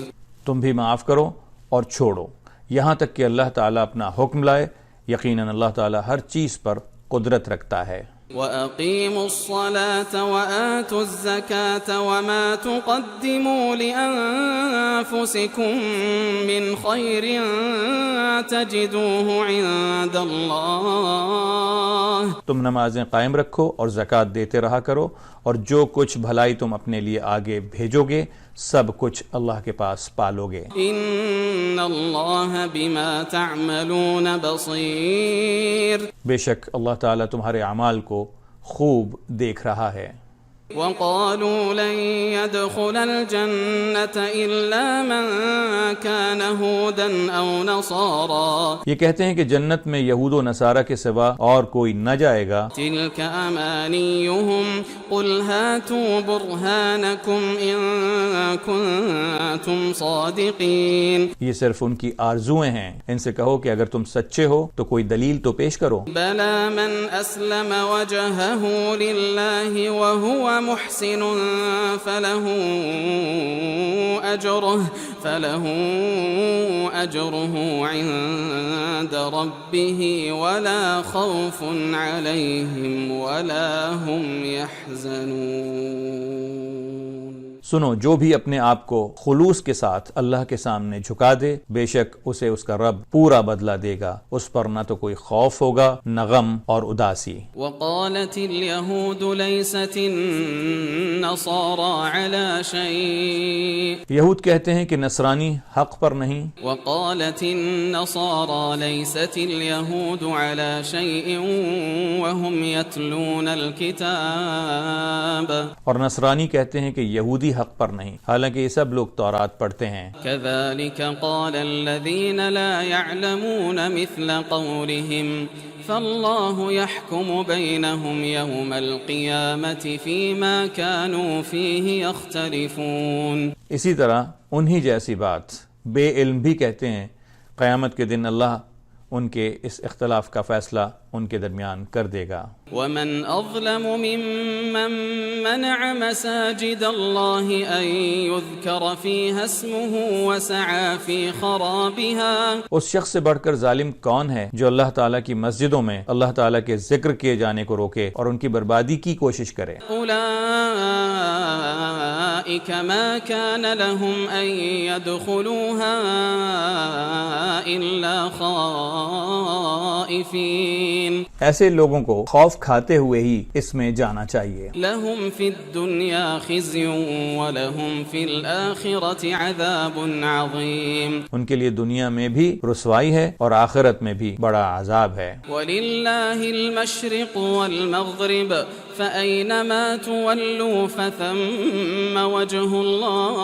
تم بھی معاف کرو اور چھوڑو یہاں تک کہ اللہ تعالیٰ اپنا حکم لائے، یقیناً اللہ تعالیٰ ہر چیز پر قدرت رکھتا ہے۔ وَأَقِيمُوا الصَّلَاةَ وَآتُوا الزَّكَاةَ وَمَا تُقَدِّمُوا لِأَنفُسِكُم مِّنْ خَيْرٍ تَجِدُوهُ عِندَ اللَّهِ۔ تم نمازیں قائم رکھو اور زکوٰۃ دیتے رہا کرو، اور جو کچھ بھلائی تم اپنے لیے آگے بھیجو گے سب کچھ اللہ کے پاس پالو گے۔ إِنَّ اللَّهَ بِمَا تَعْمَلُونَ بَصِيرٌ۔ بے شک اللہ تعالیٰ تمہارے اعمال کو خوب دیکھ رہا ہے۔ وقالوا لن يدخل الجنة إلا من كان هودا أو نصارى۔ یہ کہتے ہیں کہ جنت میں یہود و نصارہ کے سوا اور کوئی نہ جائے گا۔ تلك أمانيهم قل هاتوا برهانكم إن كنتم صادقين۔ یہ صرف ان کی آرزویں ہیں، ان سے کہو کہ اگر تم سچے ہو تو کوئی دلیل تو پیش کرو۔ بلى من أسلم وجهه لله وهو محسن فله أجره عند ربه ولا خوف عليهم ولا هم يحزنون۔ سنو، جو بھی اپنے آپ کو خلوص کے ساتھ اللہ کے سامنے جھکا دے بے شک اسے اس کا رب پورا بدلہ دے گا، اس پر نہ تو کوئی خوف ہوگا نہ غم اور اداسی۔ وقالت اليهود ليست النصارى على شيء۔ یہود کہتے ہیں کہ نصرانی حق پر نہیں۔ وقالت النصارى ليست اليهود على شيء وهم يتلون الكتاب۔ اور نصرانی کہتے ہیں کہ یہودی حق پر نہیں، حالانکہ یہ سب لوگ تورات پڑھتے ہیں۔ كذلك قال الذين لا يعلمون مثل قولهم فالله يحكم بينهم يوم القيامة فيما كانوا فيه يختلفون۔ اسی طرح انہی جیسی بات بے علم بھی کہتے ہیں، قیامت کے دن اللہ ان کے اس اختلاف کا فیصلہ ان کے درمیان کر دے گا۔ ومن اظلم ممن منع مساجد اللہ ان یذکر فیہا اسمہ وسعى فی خرابها۔ اس شخص سے بڑھ کر ظالم کون ہے جو اللہ تعالیٰ کی مسجدوں میں اللہ تعالیٰ کے ذکر کیے جانے کو روکے اور ان کی بربادی کی کوشش کرے۔ اولئک ما کان لهم ان يدخلوها الا خائفین۔ ایسے لوگوں کو خوف کھاتے ہوئے ہی اس میں جانا چاہیے۔ لهم فی الدنیا خزی ولهم فی الآخرة عذاب عظیم۔ ان کے لیے دنیا میں بھی رسوائی ہے اور آخرت میں بھی بڑا عذاب ہے۔ وَلِلَّهِ الْمَشْرِقُ وَالْمَغْرِبُ فَأَيْنَمَا تُوَلُّوا فَثَمَّ وَجْهُ اللَّهِ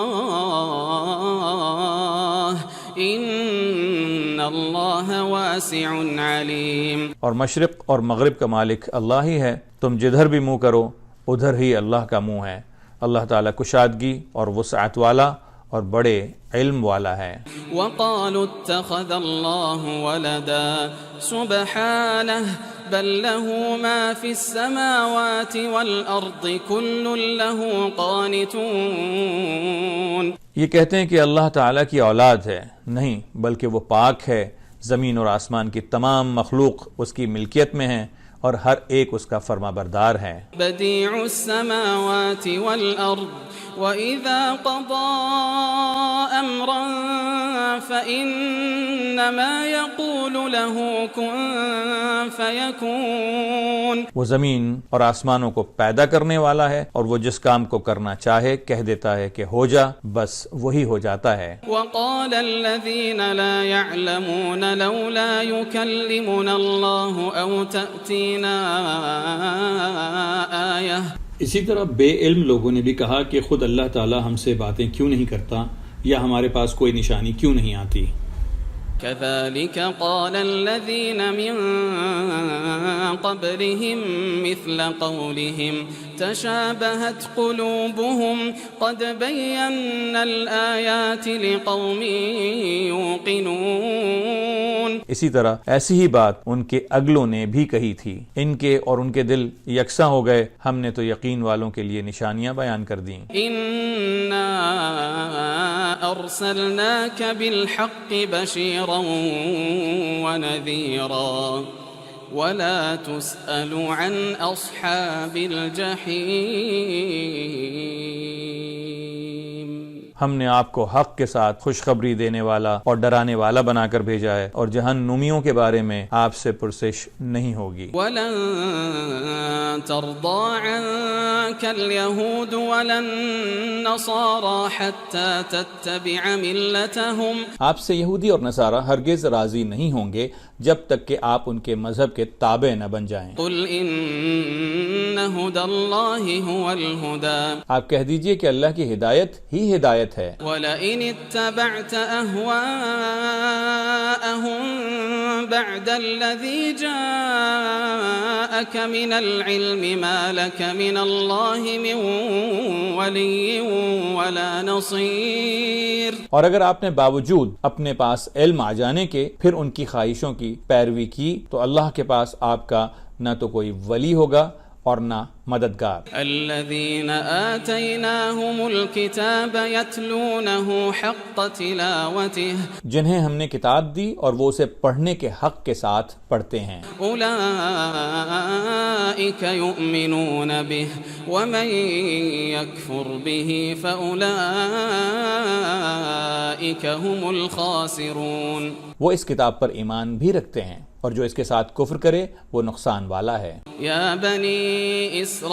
إِنَّ اللہ واسع علیم۔ اور مشرق اور مغرب کا مالک اللہ ہی ہے، تم جدھر بھی منہ کرو ادھر ہی اللہ کا منہ ہے۔ اللہ تعالیٰ کشادگی اور وسعت والا اور بڑے علم والا ہے۔ وقالوا اتخذ الله ولدا سبحانه بل له ما في السماوات والأرض كل له قانتون۔ یہ کہتے ہیں کہ اللہ تعالیٰ کی اولاد ہے، نہیں بلکہ وہ پاک ہے، زمین اور آسمان کی تمام مخلوق اس کی ملکیت میں ہیں اور ہر ایک اس کا فرما بردار ہے۔ بدیع السماوات والأرض وإذا قضى أمرا فإنما يقول له كن فيكون۔ وہ زمین اور آسمانوں کو پیدا کرنے والا ہے اور وہ جس کام کو کرنا چاہے کہہ دیتا ہے کہ ہو جا، بس وہی ہو جاتا ہے۔ وقال الذين لا يعلمون لولا يكلمنا الله أو تأتينا آية۔ اسی طرح بے علم لوگوں نے بھی کہا کہ خود اللہ تعالی ہم سے باتیں کیوں نہیں کرتا یا ہمارے پاس کوئی نشانی کیوں نہیں آتی۔ كذلك قال الذين من قبلهم مثل قولهم تشابهت قلوبهم قد بينا الآيات لقوم يوقنون۔ اسی طرح ایسی ہی بات ان کے اگلوں نے بھی کہی تھی، ان کے اور ان کے دل یکساں ہو گئے، ہم نے تو یقین والوں کے لیے نشانیاں بیان کر دیں۔ إنا أرسلناك بالحق بشيرا ونذيرا ولا تسأل عن أصحاب الجحيم۔ ہم نے آپ کو حق کے ساتھ خوشخبری دینے والا اور ڈرانے والا بنا کر بھیجا ہے، اور جہنمیوں کے بارے میں آپ سے پرسش نہیں ہوگی۔ ولن ترضى عنك اليهود ولا النصارى حتى تتبع ملتهم۔ آپ سے یہودی اور نصارہ ہرگز راضی نہیں ہوں گے جب تک کہ آپ ان کے مذہب کے تابع نہ بن جائیں۔ قل إن هدى الله هو الهدى۔ آپ کہہ دیجئے کہ اللہ کی ہدایت ہی ہدایت ہے۔ وَلَئِنِ اتَّبَعْتَ أَهْوَاءَهُمْ بَعْدَ الَّذِي جَاءَكَ مِنَ الْعِلْمِ مَا لَكَ مِنَ اللَّهِ مِنْ وَلِيٍّ وَلَا نَصِيرٍ۔ اور اگر آپ نے باوجود اپنے پاس علم آ جانے کے پھر ان کی خواہشوں کی پیروی کی تو اللہ کے پاس آپ کا نہ تو کوئی ولی ہوگا اور نہ مددگار۔ الذين آتيناهم الكتاب يتلونه حق تلاوته۔ جنہیں ہم نے کتاب دی اور وہ اسے پڑھنے کے حق کے ساتھ پڑھتے ہیں۔ أولئك يؤمنون به ومن يكفر به فأولئك هم الخاسرون۔ وہ اس کتاب پر ایمان بھی رکھتے ہیں اور جو اس کے ساتھ کفر کرے وہ نقصان والا ہے۔ یا بنی اسرائیل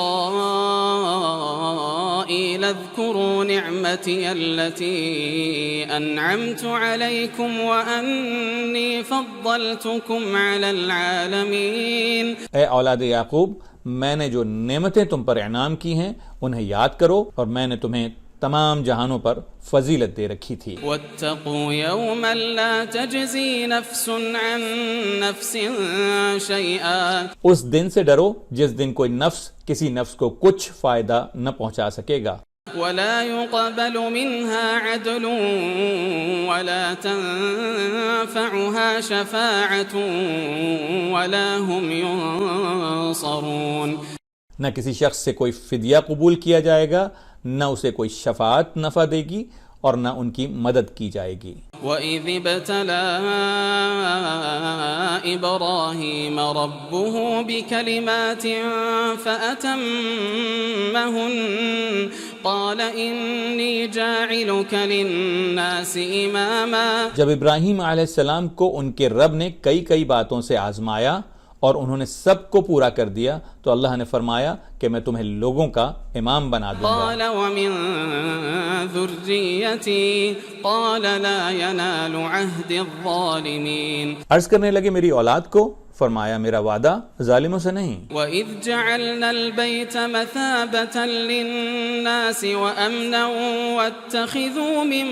اذکروا نعمتی التي انعمت علیکم وانی فضلتکم علی العالمین۔ اے اولاد یعقوب، میں نے جو نعمتیں تم پر انعام کی ہیں انہیں یاد کرو اور میں نے تمہیں تمام جہانوں پر فضیلت دے رکھی تھی۔ واتقوا یوما لا تجزی نفس عن نفس شیئا۔ اس دن سے ڈرو جس دن کوئی نفس کسی نفس کو کچھ فائدہ نہ پہنچا سکے گا۔ ولا يقبل منها عدل ولا تنفعها شفاعة ولا هم ينصرون۔ نہ کسی شخص سے کوئی فدیہ قبول کیا جائے گا، نہ اسے کوئی شفاعت نفع دے گی اور نہ ان کی مدد کی جائے گی۔ وَإِذِ ابْتَلَىٰ إِبْرَاهِيمَ رَبُّهُ بِكَلِمَاتٍ فَأَتَمَّهُنَّ قَالَ إِنِّي جَاعِلُكَ لِلنَّاسِ إِمَامًا۔ جب ابراہیم علیہ السلام کو ان کے رب نے کئی باتوں سے آزمایا اور انہوں نے سب کو پورا کر دیا تو اللہ نے فرمایا کہ میں تمہیں لوگوں کا امام بنا دوں گا۔ قال ومن ذريتي قال لا ينال عهد الظالمين۔ عرض کرنے لگے میری اولاد کو، فرمایا میرا وعدہ ظالموں سے نہیں۔ وَإِذْ جَعَلْنَا الْبَيْتَ مَثَابَةً لِلنَّاسِ وَأَمْنًا وَاتَّخِذُوا مِن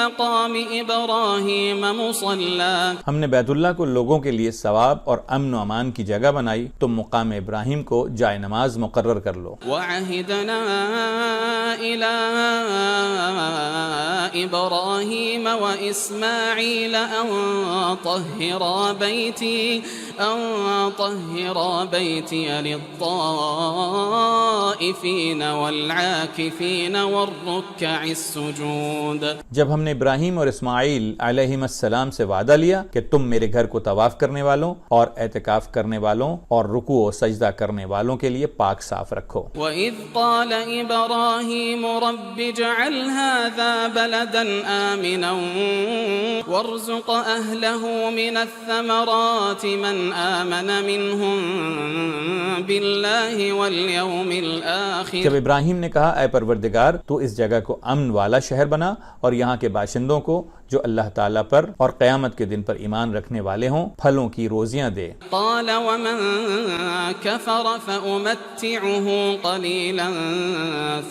مقام إبراهيم مصلى ہم نے بیت اللہ کو لوگوں کے لیے ثواب اور امن و امان کی جگہ بنائی، تم مقام ابراہیم کو جائے نماز مقرر کر لو۔ وعهدنا إلى إبراهيم وإسماعيل أن طهرا بيتي للطائفين والعاكفين والركع السجود۔ جب ہم نے ابراہیم اور اسماعیل علیہم السلام سے وعدہ لیا کہ تم میرے گھر کو طواف کرنے والوں اور اعتکاف کرنے والوں اور رکوع و سجدہ کرنے والوں کے لیے پاک صاف رکھو۔ وَإِذْ قَالَ إِبْرَاهِيمُ رَبِّ اجْعَلْ هَذَا بَلَدًا آمِنًا وَارْزُقْ أَهْلَهُ مِنَ الثَّمَرَاتِ مَنْ آمَنَ مِنْهُمْ بِاللَّهِ وَالْيَوْمِ الْآخِرِ۔ جب ابراہیم نے کہا اے پروردگار تو اس جگہ کو امن والا شہر بنا اور یہاں کے باشندوں کو جو اللہ تعالیٰ پر اور قیامت کے دن پر ایمان رکھنے والے ہوں پھلوں کی روزیاں دے۔ قال ومن كفر فأمتعه قليلا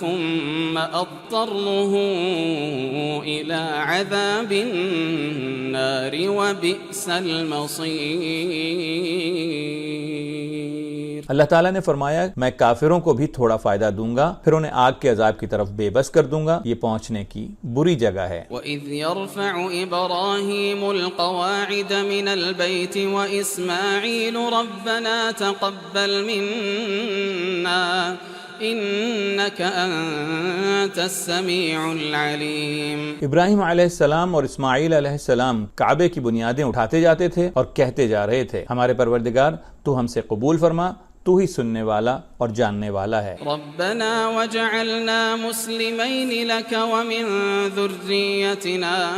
ثم أضطره إلى عذاب النار وبئس المصير۔ اللہ تعالیٰ نے فرمایا میں کافروں کو بھی تھوڑا فائدہ دوں گا پھر انہیں آگ کے عذاب کی طرف بے بس کر دوں گا، یہ پہنچنے کی بری جگہ ہے۔ وَإِذْ يَرْفَعُ إِبْرَاهِيمُ الْقَوَاعِدَ مِنَ الْبَيْتِ وَإِسْمَاعِيلُ رَبَّنَا تَقَبَّلْ مِنَّا إِنَّكَ أَنْتَ السَّمِيعُ الْعَلِيمُ۔ ابراہیم علیہ السلام اور اسماعیل علیہ السلام کعبے کی بنیادیں اٹھاتے جاتے تھے اور کہتے جا رہے تھے ہمارے پروردگار تو ہم سے قبول فرما، تو ہی سننے والا اور جاننے والا ہے۔ ربنا وجعلنا مسلمين لك ومن ذريتنا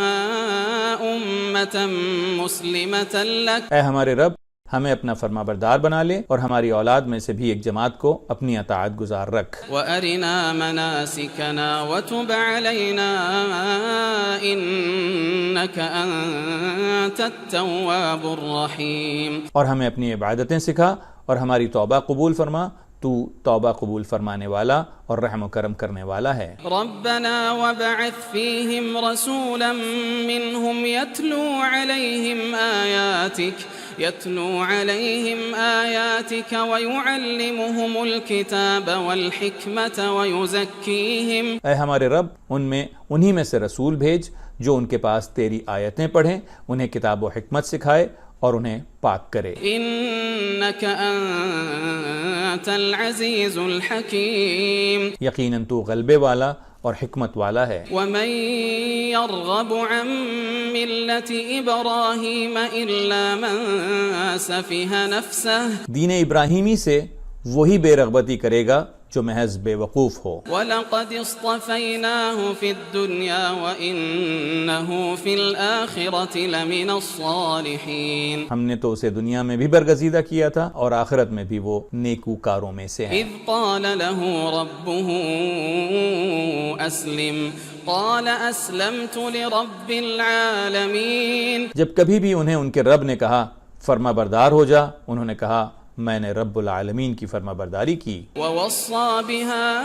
أمة مسلمة لك۔ اے ہمارے رب ہمیں اپنا فرما بردار بنا لے اور ہماری اولاد میں سے بھی ایک جماعت کو اپنی اطاعت گزار رکھ۔ وَأَرِنَا مَنَاسِكَنَا وَتُبْ عَلَيْنَا إِنَّكَ أَنْتَ التَّوَّابُ الرَّحِيمُ۔ اور ہمیں اپنی عبادتیں سکھا اور ہماری توبہ قبول فرما، تو توبہ قبول فرمانے والا اور رحم و کرم کرنے والا ہے۔ ربنا وبعث فيهم رسولا منهم يتلو عليهم آياتك ويعلمهم الكتاب والحكمة ويزكيهم۔ اے ہمارے رب ان میں انہی میں سے رسول بھیج جو ان کے پاس تیری آیتیں پڑھیں، انہیں کتاب و حکمت سکھائے اور انہیں پاک کرے۔ انك انت العزيز الحكيم۔ یقیناً تو غلبے والا اور حکمت والا ہے۔ ومن يرغب عن ملة إبراهيم إلا من سفه نفسه۔ دین ابراہیمی سے وہی بے رغبتی کرے گا جو محض بے وقوف ہو۔ وَلَقَدِ اصْطَفَيْنَاهُ فِي الدُّنْيَا وَإِنَّهُ فِي الْآخِرَةِ لَمِنَ الصَّالِحِينَ۔ ہم نے تو اسے دنیا میں بھی برگزیدہ کیا تھا اور آخرت میں بھی وہ نیکوکاروں میں سے ہے۔ اذ قال له ربه اسلم قال اسلمت لرب العالمين۔ جب کبھی بھی انہیں ان کے رب نے کہا فرما بردار ہو جا، انہوں نے کہا میں نے رب العالمین کی فرما برداری کی۔ ووصى بها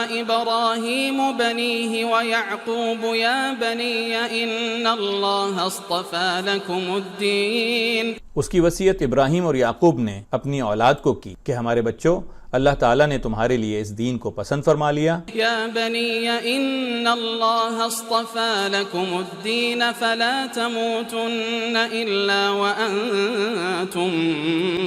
إبراهيم بنيه ويعقوب يا بني إن الله اصطفى لكم الدين۔ اس کی وصیت ابراہیم اور یعقوب نے اپنی اولاد کو کی کہ ہمارے بچوں اللہ تعالیٰ نے تمہارے لیے اس دین کو پسند فرما لیا۔ یا بنی ان اللہ اصطفى لكم الدین فلا تموتن الا وانتم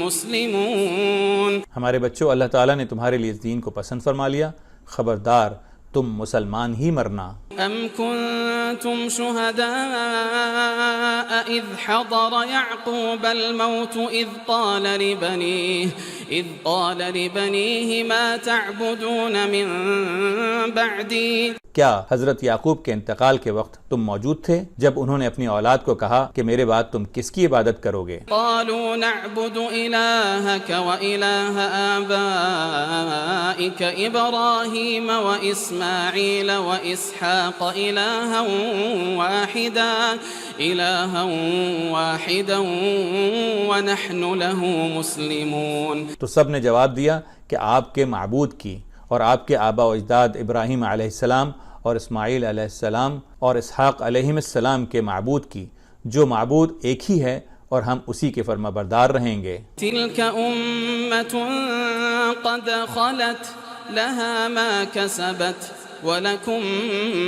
مسلمون۔ ہمارے بچوں اللہ تعالیٰ نے تمہارے لیے اس دین کو پسند فرما لیا، خبردار تم مسلمان ہی مرنا۔ ام کنتم شہداء اذ حضر یعقوب الموت اذ قال لبنیہ ما تعبدون من بعدی۔ کیا حضرت یعقوب کے انتقال کے وقت تم موجود تھے جب انہوں نے اپنی اولاد کو کہا کہ میرے بعد تم کس کی عبادت کرو گے؟ قالوا نعبد الہک والہ آبائک ابراہیم واسماعیل واسحاق الہا واحدا ونحن له مسلمون۔ تو سب نے جواب دیا کہ آپ کے معبود کی اور آپ کے آبا و اجداد ابراہیم علیہ السلام اور اسماعیل علیہ السلام اور اسحاق علیہ السلام کے معبود کی، جو معبود ایک ہی ہے، اور ہم اسی کے فرما بردار رہیں گے۔ تلك أمة قد خلت لها ما كسبت ولكم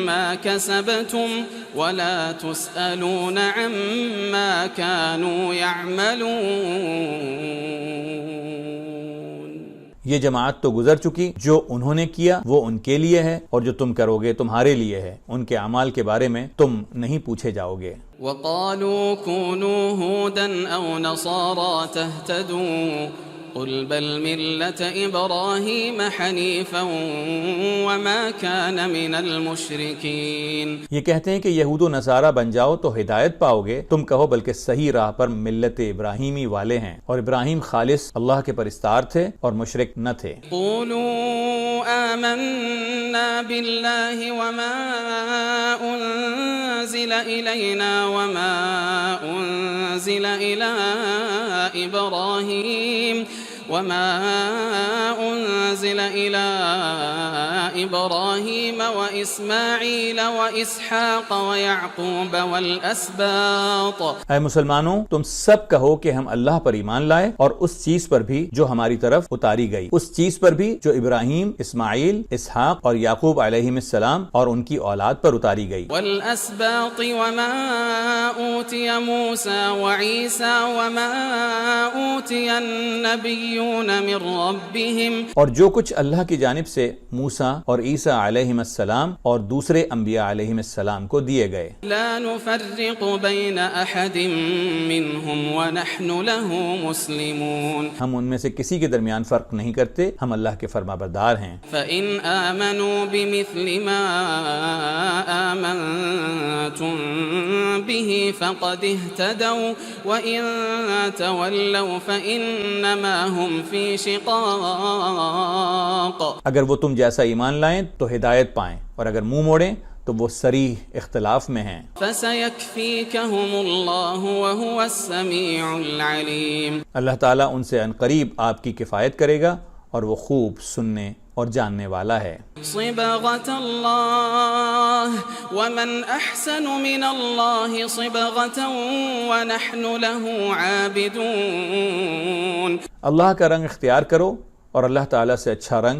ما كسبتم ولا تسألون عما كانوا يعملون۔ یہ جماعت تو گزر چکی، جو انہوں نے کیا وہ ان کے لیے ہے، اور جو تم کرو گے تمہارے لیے ہے، ان کے اعمال کے بارے میں تم نہیں پوچھے جاؤ گے۔ وقالوا كونوا هودا أو نصارى تهتدوا قل بل ملة إبراهيم حنيفا وما كان من المشركين۔ یہ کہتے ہیں کہ یہود و نصارہ بن جاؤ تو ہدایت پاؤ گے، تم کہو بلکہ صحیح راہ پر ملت ابراہیمی والے ہیں، اور ابراہیم خالص اللہ کے پرستار تھے اور مشرک نہ تھے۔ قولوا آمنا بالله وما أنزل إلينا وما أنزل إلى إبراهيم وإسماعيل وإسحاق ويعقوب والأسباط۔ اے مسلمانوں، تم سب کہو کہ ہم اللہ پر ایمان لائے اور اس چیز پر بھی جو ہماری طرف اتاری گئی، اس چیز پر بھی جو ابراہیم، اسماعیل، اسحاق اور یعقوب علیہ السلام اور ان کی اولاد پر اتاری گئی، والأسباط وما أوتي موسى وعيسى وما أوتي النبيون من ربهم، اور جو کچھ اللہ کی جانب سے موسیٰ اور عیسیٰ علیہ السلام اور دوسرے انبیاء علیہ السلام کو دیے گئے، لا نفرق بين أحد منهم ونحن له مسلمون۔ ہم ان میں سے کسی کے درمیان فرق نہیں کرتے، ہم اللہ کے فرما بردار ہیں۔ فإن آمنوا بمثل ما آمنتم به فقد اهتدوا وإن تولوا فإنما هم في شقاق۔ اگر وہ تم جیسا ایمان لائیں تو ہدایت پائیں، اور اگر منہ موڑیں تو وہ صریح اختلاف میں ہیں۔ فسيكفيكهم الله وهو السميع العليم۔ اللہ تعالیٰ ان سے عنقریب آپ کی کفایت کرے گا، اور وہ خوب سننے اور جاننے والا ہے۔ صبغة الله ومن أحسن من الله صبغة ونحن له عابدون۔ اللہ کا رنگ اختیار کرو، اور اللہ تعالیٰ سے اچھا رنگ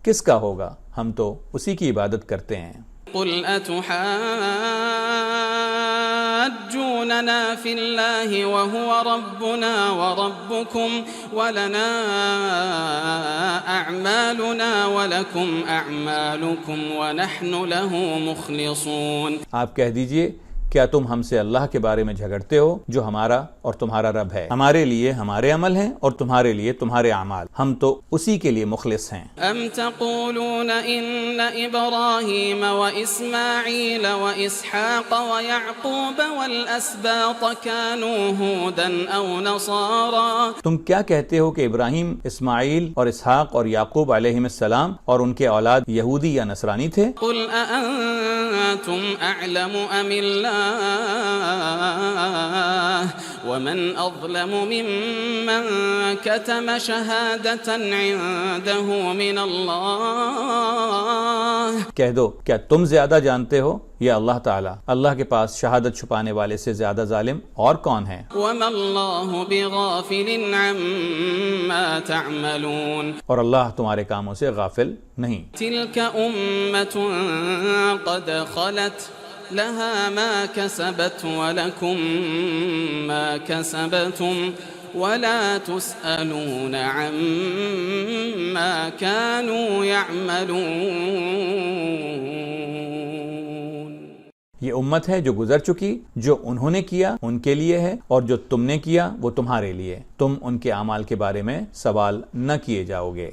کس کا ہوگا، ہم تو اسی کی عبادت کرتے ہیں۔ قل أتحاجوننا في الله وهو ربنا وربكم ولنا أعمالنا ولكم أعمالكم ونحن له مخلصون۔ آپ کہہ دیجئے، کیا تم ہم سے اللہ کے بارے میں جھگڑتے ہو جو ہمارا اور تمہارا رب ہے؟ ہمارے لیے ہمارے عمل ہیں اور تمہارے لیے تمہارے اعمال، ہم تو اسی کے لیے مخلص ہیں۔ ام تقولون ان ابراہیم واسماعیل واسحاق ویعقوب والاسباط كانوا هودا او نصارا۔ تم کیا کہتے ہو کہ ابراہیم، اسماعیل اور اسحاق اور یعقوب علیہ السلام اور ان کے اولاد یہودی یا نصرانی تھے؟ قل اانتم اعلم ام اللہ ومن اظلم ممن كتم شهادة عنده من اللہ۔ کہہ دو، کیا تم زیادہ جانتے ہو یا اللہ تعالیٰ؟ اللہ کے پاس شہادت چھپانے والے سے زیادہ ظالم اور کون ہے؟ وما اللہ بغافل عما تعملون۔ اور اللہ تمہارے کاموں سے غافل نہیں۔ تلك أمة قد خلت لها ما كسبت ولكم ما كسبتم ولا تسألون عما كانوا يعملون۔ یہ امت ہے جو گزر چکی، جو انہوں نے کیا ان کے لیے ہے، اور جو تم نے کیا وہ تمہارے لیے، تم ان کے اعمال کے بارے میں سوال نہ کیے جاؤ گے۔